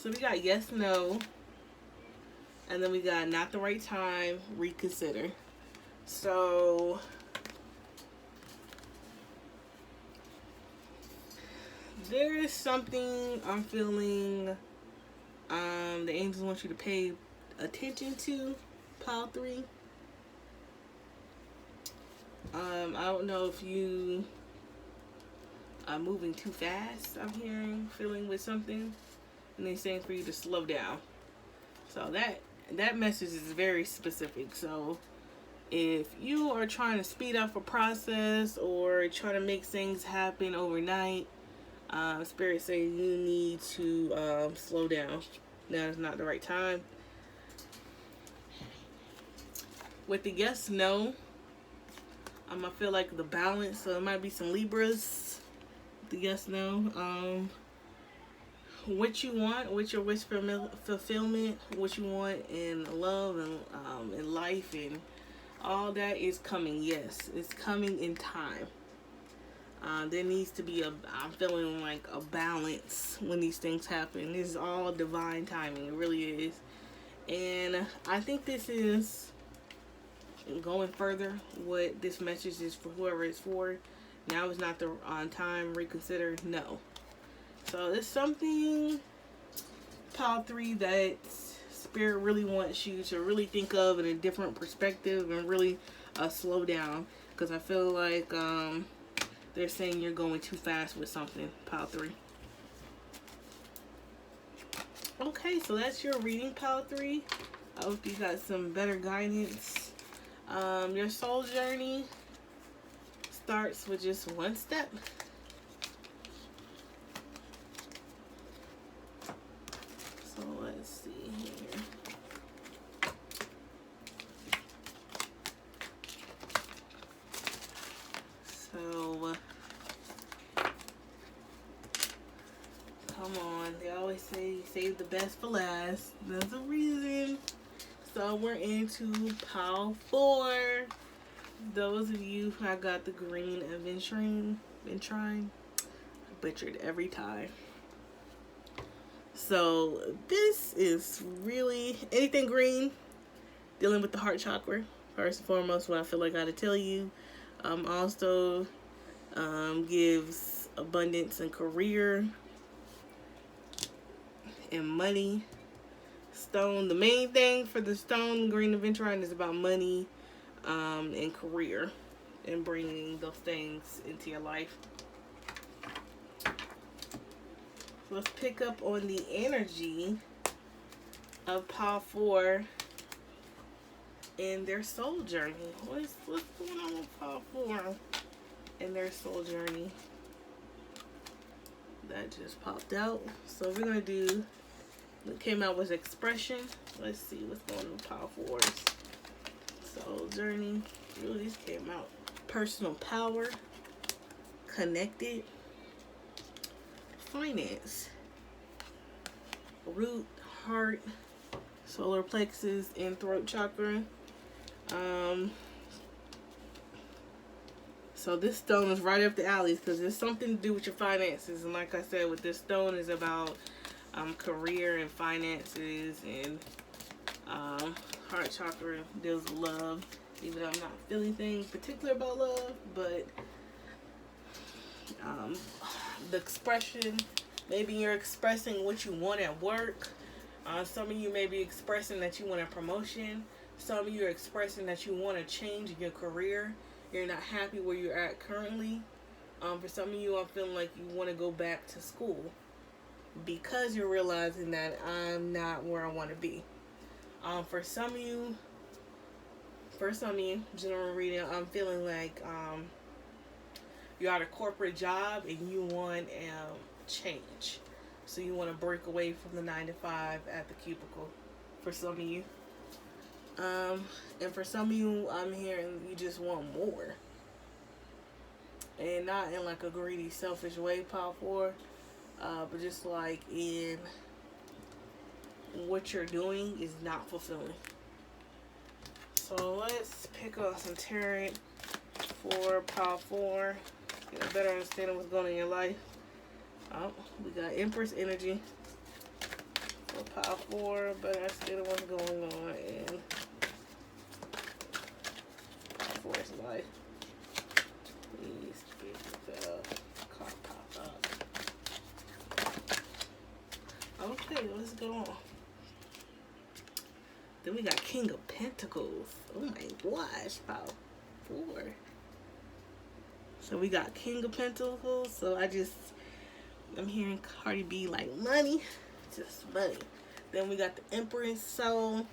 we got yes, no. And then we got not the right time, reconsider. So there is something I'm feeling the angels want you to pay attention to, pile 3. I don't know if you are moving too fast, I'm feeling with something. And they're saying for you to slow down. So that message is very specific. So if you are trying to speed up a process or trying to make things happen overnight, Spirit saying you need to slow down. Now is not the right time. With the yes, no, I feel like the balance. So it might be some Libras. The yes, no. What you want, what your wish fulfillment, what you want in love and in life and all that is coming. Yes, it's coming in time. There needs to be I'm feeling like a balance when these things happen. This is all divine timing. It really is. And I think this is going further what this message is for whoever it's for. Now is not the time. Reconsider. No. So there's something, pile 3, that Spirit really wants you to really think of in a different perspective and really slow down. Because I feel like they're saying you're going too fast with something, pile 3. Okay, so that's your reading, pile 3. I hope you got some better guidance. Your soul journey starts with just one step. So let's see here. So come on, they always say save the best for last. There's a reason. So we're into pile 4. Those of you who got the green aventurine, I butchered every time. So this is really anything green, dealing with the heart chakra. First and foremost, what I feel like I gotta tell you. Also gives abundance and career and money. Stone, the main thing for the stone green aventurine is about money, in career and bringing those things into your life. So let's pick up on the energy of Pile 4 in their soul journey. What's going on with Pile 4 in their soul journey? That just popped out. So we're going to do, what came out was expression. Let's see what's going on with Pile 4's soul journey. Ooh, these came out. Personal power, connected, finance, root, heart, solar plexus, and throat chakra. So this stone is right up the alleys because there's something to do with your finances. And like I said, with this stone is about career and finances, and heart chakra deals with love. Even though I'm not feeling anything particular about love, but the expression, maybe you're expressing what you want at work. Some of you may be expressing that you want a promotion. Some of you are expressing that you want to change in your career. You're not happy where you're at currently. For some of you, I'm feeling like you want to go back to school because you're realizing that I'm not where I want to be. For some of you, general reading, I'm feeling like you're at a corporate job and you want change. So you want to break away from the 9 to 5 at the cubicle. For some of you. And for some of you, I'm hearing you just want more. And not in like a greedy, selfish way, Pile 4. But just like in what you're doing is not fulfilling. So let's pick up some tarot for Pile 4. Get a better understanding of what's going on in your life. Oh, we got Empress energy for Pile 4. Better understanding what's going on in Pile 4's life. Please get the card pop up. Okay, let's go on. Then we got King of Pentacles. Oh my gosh, Pile 4. So we got King of Pentacles. So I'm hearing Cardi B like money. Just money. Then we got the Empress. So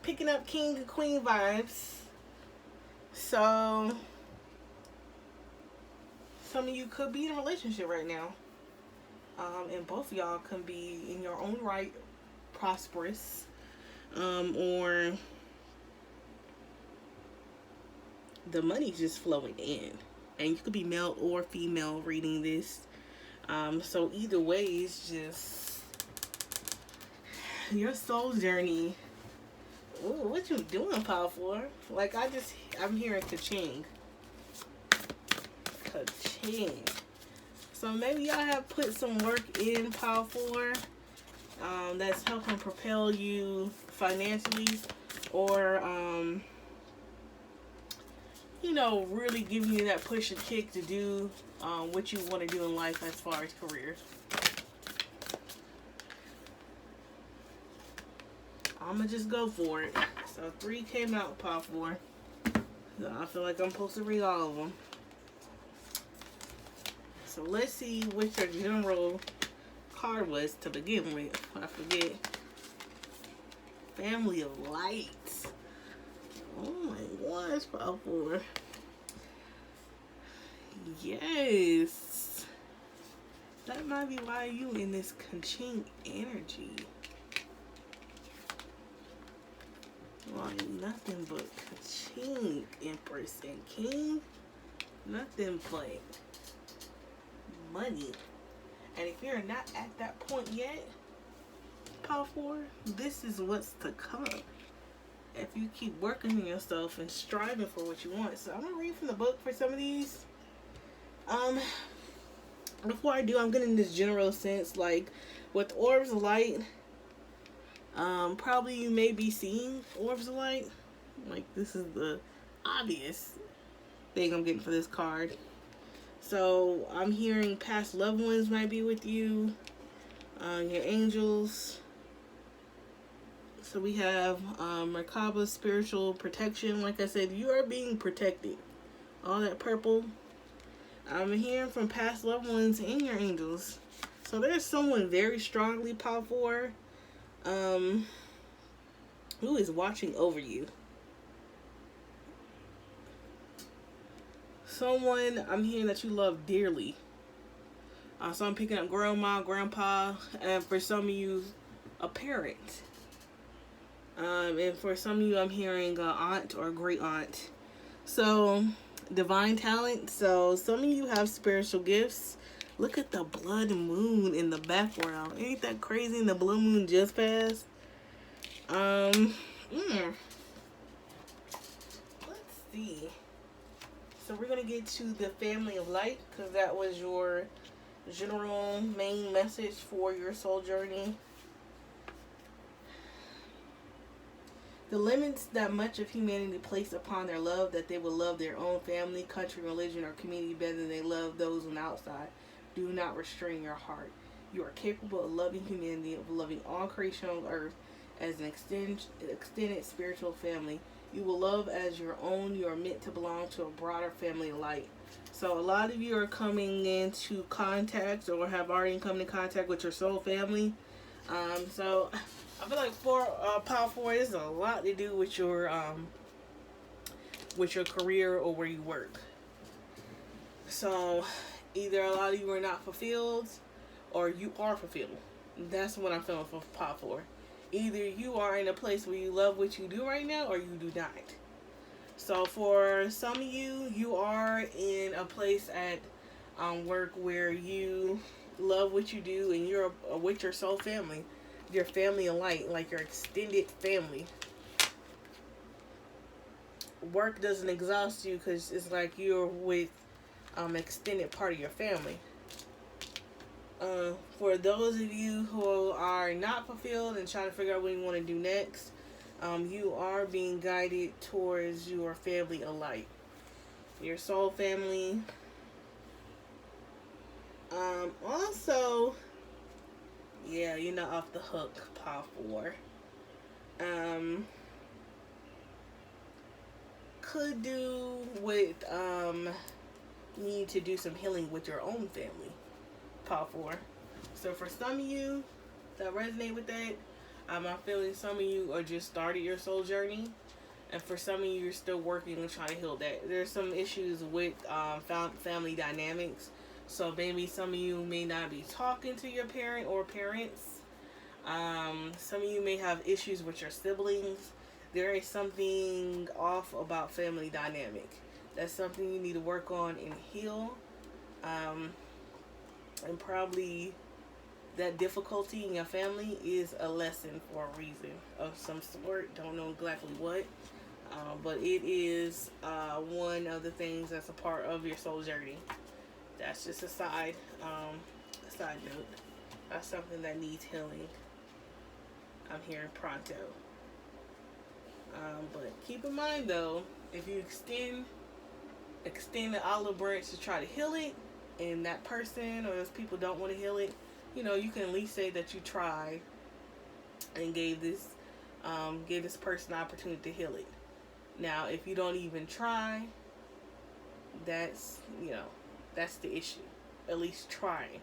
picking up King and Queen vibes. So some of you could be in a relationship right now. And both of y'all can be in your own right prosperous. Or the money's just flowing in, and you could be male or female reading this. So either way, it's just your soul journey. Ooh, what you doing, Pile 4? Like I'm hearing ka-ching. Ka-ching. So maybe y'all have put some work in, Pile 4. That's helping propel you financially, or really giving you that push and kick to do what you want to do in life as far as career. I'ma just go for it. So 3 came out, Pile 4. So I feel like I'm supposed to read all of them. So let's see what your general card was to begin with. I forget. Family of Lights. Oh my gosh, Pile 4. Yes. That might be why you in this ka-ching energy. Like nothing but ka-ching, Empress and King. Nothing but money. And if you're not at that point yet, Pile 4, this is what's to come. If you keep working on yourself and striving for what you want. So I'm going to read from the book for some of these. Before I do, I'm getting this general sense, like with orbs of light, probably you may be seeing orbs of light. Like this is the obvious thing I'm getting for this card. So I'm hearing past loved ones might be with you, your angels, So we have Merkaba spiritual protection. Like I said, you are being protected. All that purple. I'm hearing from past loved ones and your angels. So there's someone very strongly powerful who is watching over you. Someone I'm hearing that you love dearly. So I'm picking up grandma, grandpa, and for some of you, a parent. And for some of you, I'm hearing aunt or great aunt. So, divine talent. So, some of you have spiritual gifts. Look at the blood moon in the background. Ain't that crazy? And the blue moon just passed. Let's see. So, we're going to get to the family of light because that was your general main message for your soul journey. The limits that much of humanity place upon their love, that they will love their own family, country, religion, or community better than they love those on the outside, do not restrain your heart. You are capable of loving humanity, of loving all creation on earth as an extended spiritual family. You will love as your own. You are meant to belong to a broader family light. So a lot of you are coming into contact or have already come into contact with your soul family. So I feel like for Power 4 is a lot to do with your career or where you work. So either a lot of you are not fulfilled or you are fulfilled. That's what I'm feeling for Power 4. Either you are in a place where you love what you do right now or you do not. So for some of you, you are in a place at work where you love what you do and you're with your soul family. Your family of light, like your extended family. Work doesn't exhaust you because it's like you're with extended part of your family. For those of you who are not fulfilled and trying to figure out what you want to do next, you are being guided towards your family of light. Your soul family. Also, yeah, you're not off the hook, Power 4. Could do with need to do some healing with your own family, Power 4. So for some of you that resonate with that, I'm feeling some of you are just started your soul journey, and for some of you, you're still working and trying to heal that. There's some issues with family dynamics. So maybe some of you may not be talking to your parent or parents. Some of you may have issues with your siblings. There is something off about family dynamic. That's something you need to work on and heal. And probably that difficulty in your family is a lesson for a reason of some sort. Don't know exactly what. But it is one of the things that's a part of your soul journey. That's just a side note. That's something that needs healing. I'm hearing pronto. But keep in mind though, if you extend the olive branch to try to heal it, and that person or those people don't want to heal it, you know, you can at least say that you tried and gave this person the opportunity to heal it. Now, if you don't even try, that's the issue. At least trying.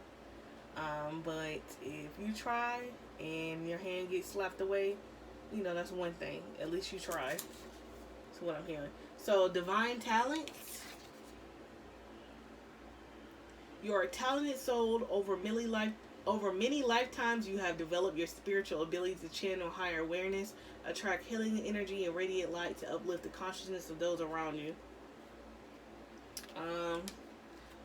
But if you try and your hand gets slapped away, you know, that's one thing. At least you try. That's what I'm hearing. So, divine talents. You're a talented soul. Over many lifetimes, you have developed your spiritual ability to channel higher awareness, attract healing energy, and radiant light to uplift the consciousness of those around you.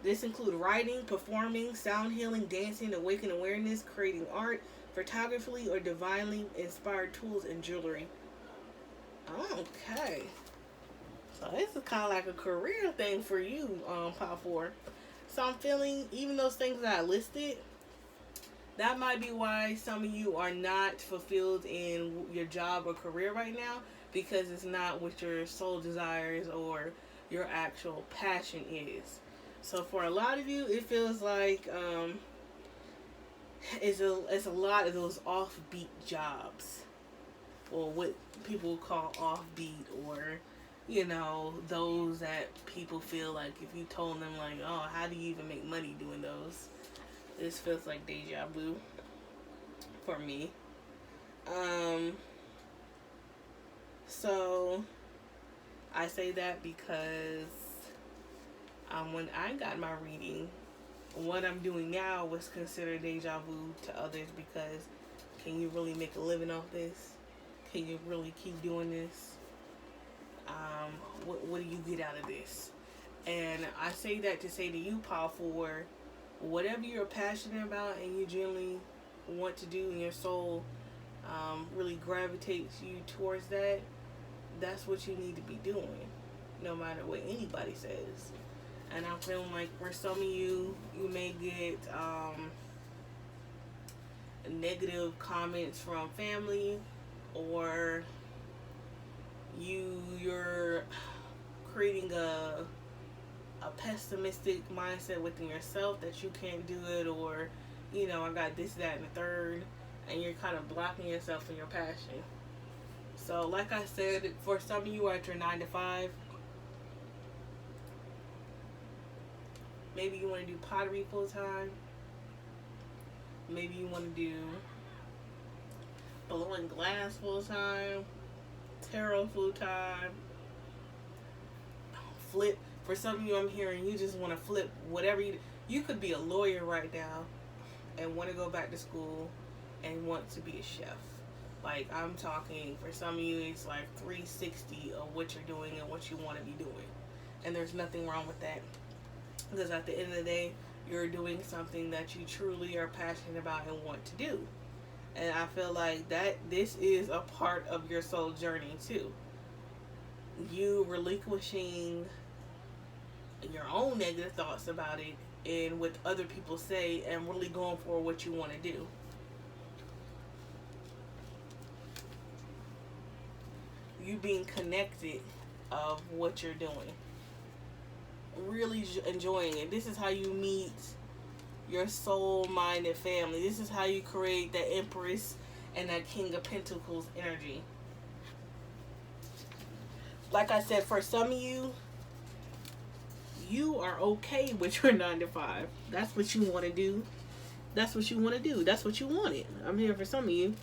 This includes writing, performing, sound healing, dancing, awakening awareness, creating art, photography, or divinely inspired tools and jewelry. Okay. So this is kind of like a career thing for you, Power 4. So I'm feeling, even those things that I listed, that might be why some of you are not fulfilled in your job or career right now, because it's not what your soul desires or your actual passion is. So for a lot of you, it feels like it's a lot of those offbeat jobs. or what people call offbeat, or those that people feel like if you told them like, oh, how do you even make money doing those? This feels like deja vu for me. So I say that because when I got my reading, what I'm doing now was considered deja vu to others, because can you really make a living off this? Can you really keep doing this? What do you get out of this? And I say that to say to you, Paul, for whatever you're passionate about and you genuinely want to do, and your soul really gravitates you towards that, that's what you need to be doing, no matter what anybody says. And I'm feeling like for some of you, you may get negative comments from family, or you're creating a pessimistic mindset within yourself that you can't do it, or I got this, that, and the third, and you're kind of blocking yourself in your passion. So like I said, for some of you at your 9 to 5, maybe you want to do pottery full time. Maybe you want to do blowing glass full time, tarot full time, flip. For some of you, I'm hearing you just want to flip whatever you could be a lawyer right now and want to go back to school and want to be a chef. Like, I'm talking, for some of you, it's like 360 of what you're doing and what you want to be doing. And there's nothing wrong with that, because at the end of the day, you're doing something that you truly are passionate about and want to do. And I feel like that this is a part of your soul journey too. You relinquishing your own negative thoughts about it and what other people say, and really going for what you want to do. You being connected of what you're doing. Really enjoying it. This is how you meet your soul-minded family. This is how you create that Empress and that King of Pentacles energy. Like I said, for some of you, you are okay with your 9 to 5. That's what you want to do. That's what you want to do. That's what you wanted. I'm here for some of you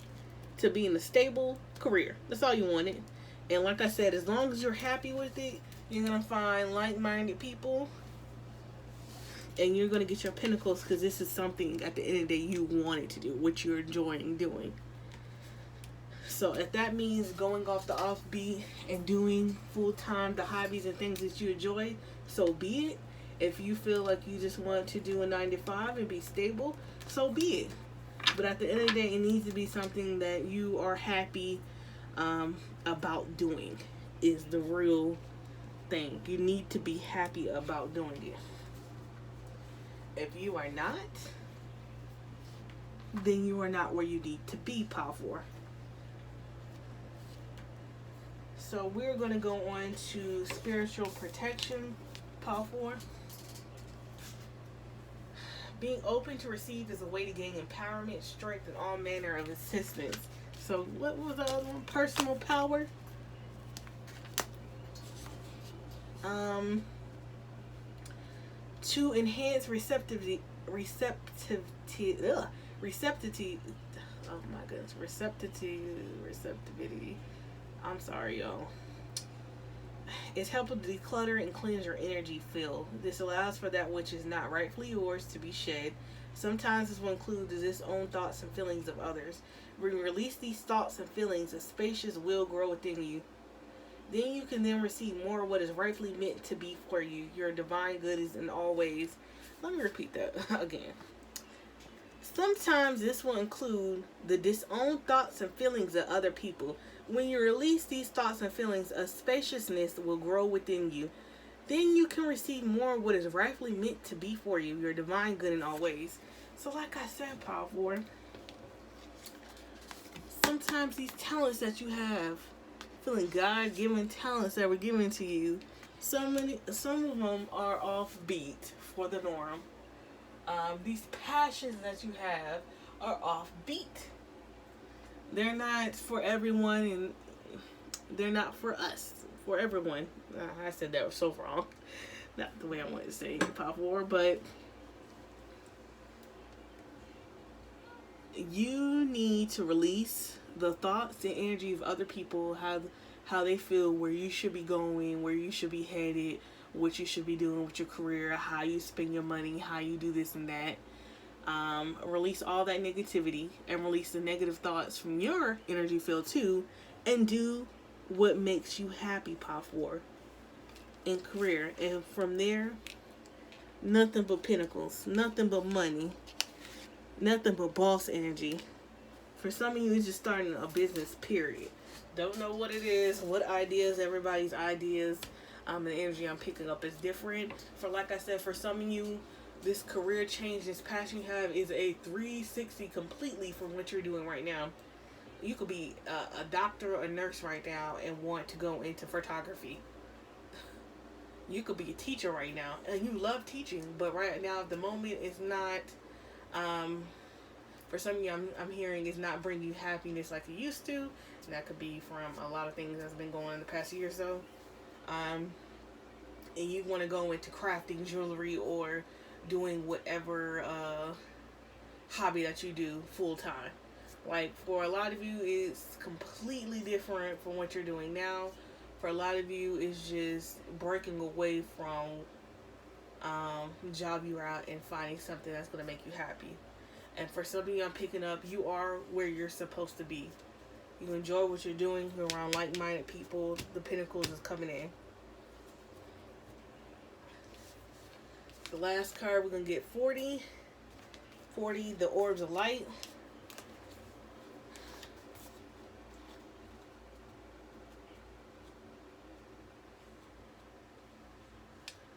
to be in a stable career. That's all you wanted. And like I said, as long as you're happy with it, you're going to find like-minded people, and you're going to get your pentacles, because this is something at the end of the day you wanted to do, what you're enjoying doing. So if that means going off the offbeat and doing full-time the hobbies and things that you enjoy, so be it. If you feel like you just want to do a 9 to 5 and be stable, so be it. But at the end of the day, it needs to be something that you are happy about doing, is the real thing. You need to be happy about doing it. If you are not, then you are not where you need to be, Power 4. So we're going to go on to spiritual protection, Power 4. Being open to receive is a way to gain empowerment, strength, and all manner of assistance. So what was the other one? Personal power. To enhance receptivity. Oh my goodness, receptivity. I'm sorry, y'all. It's helpful to declutter and cleanse your energy field. This allows for that which is not rightfully yours to be shed. Sometimes this will include the disowned thoughts and feelings of others. When you release these thoughts and feelings, a spacious will grow within you. Then you can then receive more of what is rightfully meant to be for you. Your divine good is in all ways. Let me repeat that again. Sometimes this will include the disowned thoughts and feelings of other people. When you release these thoughts and feelings, a spaciousness will grow within you. Then you can receive more of what is rightfully meant to be for you. Your divine good in all ways. So like I said, Power 4, sometimes these talents that you have, feeling God-given talents that were given to you, some of them are offbeat for the norm. These passions that you have are offbeat. They're not for everyone, and they're not for us. For everyone. I said that was so wrong. Not the way I wanted to say it, Pop War, but you need to release the thoughts and energy of other people, how they feel, where you should be going, where you should be headed, what you should be doing with your career, how you spend your money, how you do this and that. Release all that negativity and release the negative thoughts from your energy field too, and do what makes you happy, Pop War, in career. And from there, nothing but pinnacles, nothing but money, nothing but boss energy. For some of you, it's just starting a business, period. Don't know what it is, what ideas, everybody's ideas, and the energy I'm picking up is different. For, like I said, for some of you, this career change, this passion you have is a 360 completely from what you're doing right now. You could be a doctor or a nurse right now and want to go into photography. You could be a teacher right now and you love teaching, but right now at the moment it's not, for some of you I'm hearing it's not bringing you happiness like it used to. And that could be from a lot of things that's been going on in the past year or so. And you want to go into crafting jewelry or doing whatever hobby that you do full time. Like, for a lot of you, it's completely different from what you're doing now. For a lot of you, it's just breaking away from the job you're at and finding something that's going to make you happy. And for some of you, I'm picking up, you are where you're supposed to be. You enjoy what you're doing. You're around like-minded people. The pinnacles is coming in. The last card, we're going to get 40. 40, the orbs of light.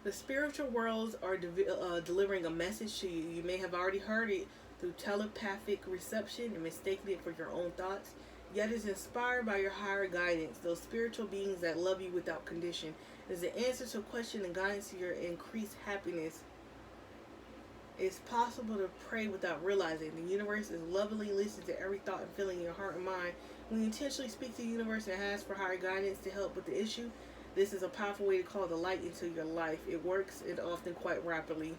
The spiritual worlds are delivering a message to you. You may have already heard it through telepathic reception and mistaken it for your own thoughts, yet is inspired by your higher guidance, those spiritual beings that love you without condition. It is the answer to a question and guidance to your increased happiness. It's possible to pray without realizing. The universe is lovingly listening to every thought and feeling in your heart and mind. When you intentionally speak to the universe and ask for higher guidance to help with the issue, this is a powerful way to call the light into your life. It works, and often quite rapidly.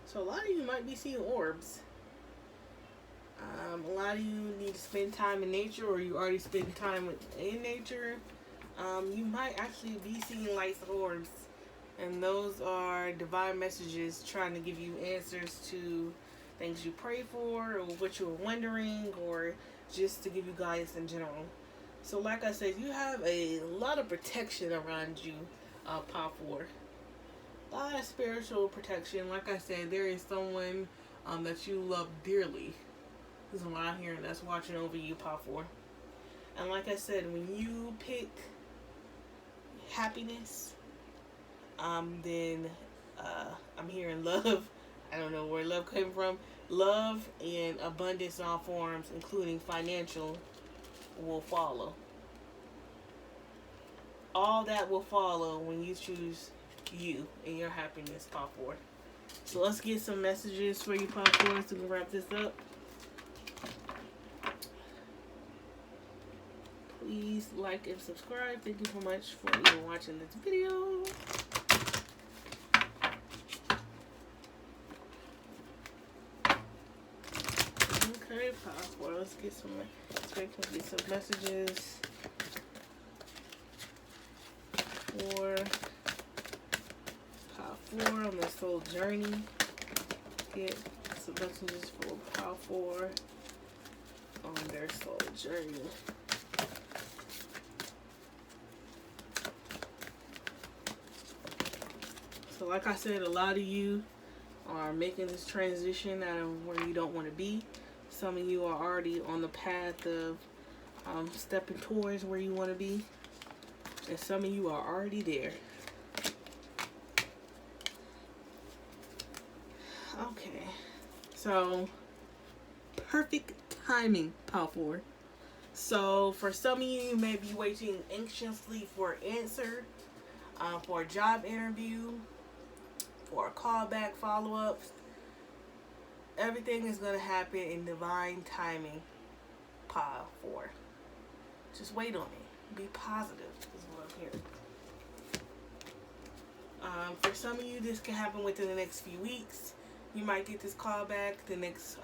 So a lot of you might be seeing orbs. A lot of you need to spend time in nature, or you already spend time in nature. You might actually be seeing lights and orbs, and those are divine messages trying to give you answers to things you pray for, or what you were wondering, or just to give you guidance in general. So like I said, you have a lot of protection around you, Pop War. A lot of spiritual protection. Like I said, there is someone that you love dearly. There's a lot here that's watching over you, Pop War. And like I said, when you pick happiness, then I'm hearing love. I don't know where love came from. Love and abundance in all forms, including financial, will follow. All that will follow when you choose you and your happiness, Pop War. So let's get some messages for you, Pop War, so we can wrap this up. Please like and subscribe. Thank you so much for even watching this video. Okay, Pop War, let's get some messages for Pop War on this whole journey. Get some messages for Pop War on their soul journey. So like I said, a lot of you are making this transition out of where you don't want to be. Some of you are already on the path of stepping towards where you want to be. And some of you are already there. Okay. So, perfect timing, Pop War. So, for some of you, you may be waiting anxiously for an answer for a job interview. for a callback, follow-ups. Everything is going to happen in divine timing, pile 4. Just wait on it. Be positive is what I'm hearing. For some of you, this can happen within the next few weeks. You might get this call back. The next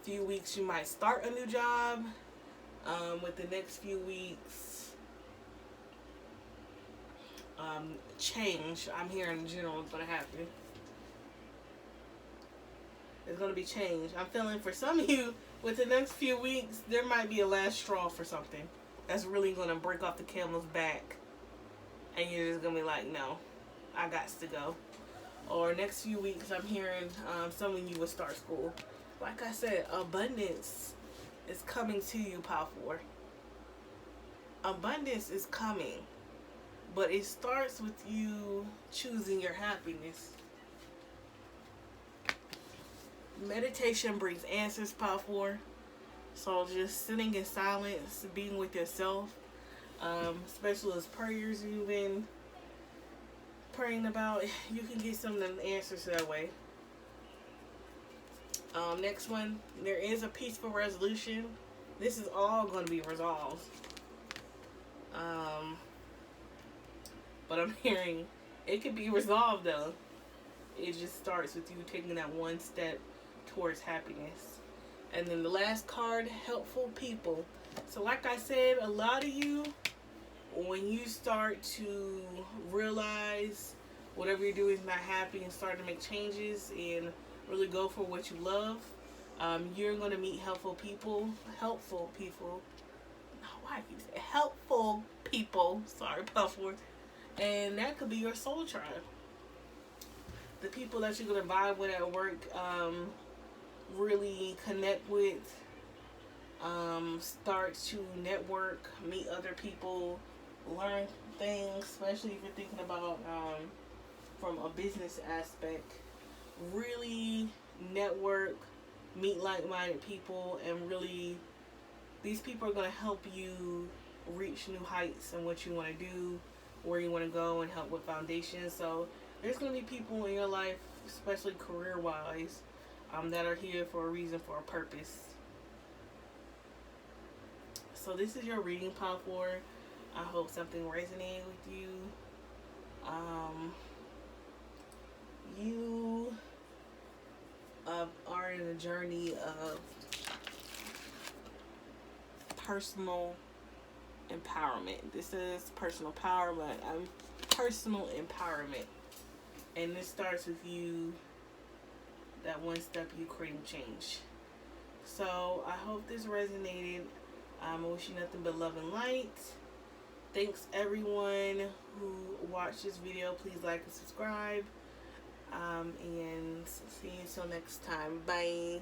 few weeks, you might start a new job. With the next few weeks, change. I'm hearing in general is going to happen. There's going to be change. I'm feeling for some of you, with the next few weeks, there might be a last straw for something that's really going to break off the camel's back. And you're just going to be like, no, I got to go. Or next few weeks, I'm hearing some of you will start school. Like I said, abundance is coming to you, pile 4. Abundance is coming. But it starts with you choosing your happiness. Meditation brings answers, pile 4. So just sitting in silence, being with yourself, especially as prayers you've been praying about, you can get some of the answers that way. Next one, there is a peaceful resolution. This is all going to be resolved. But I'm hearing it could be resolved though. It just starts with you taking that one step towards happiness. And then the last card, helpful people. So like I said, a lot of you, when you start to realize whatever you're doing is not happy and start to make changes and really go for what you love, you're going to meet helpful people. Helpful people. No, why keep saying helpful people? Sorry, Puffler. And that could be your soul tribe. The people that you're going to vibe with at work, really connect with, start to network, meet other people, learn things, especially if you're thinking about from a business aspect. Really network, meet like-minded people, and really these people are going to help you reach new heights and what you want to do, where you want to go, and help with foundations. So there's going to be people in your life, especially career-wise, that are here for a reason, for a purpose. So this is your reading, pile 4. I hope something resonated with you. You are in a journey of personal empowerment. This is personal power, but personal empowerment. And this starts with you, that one step you creating change. So I hope this resonated. I wish you nothing but love and light. Thanks everyone who watched this video. Please like and subscribe. And see you until next time. Bye.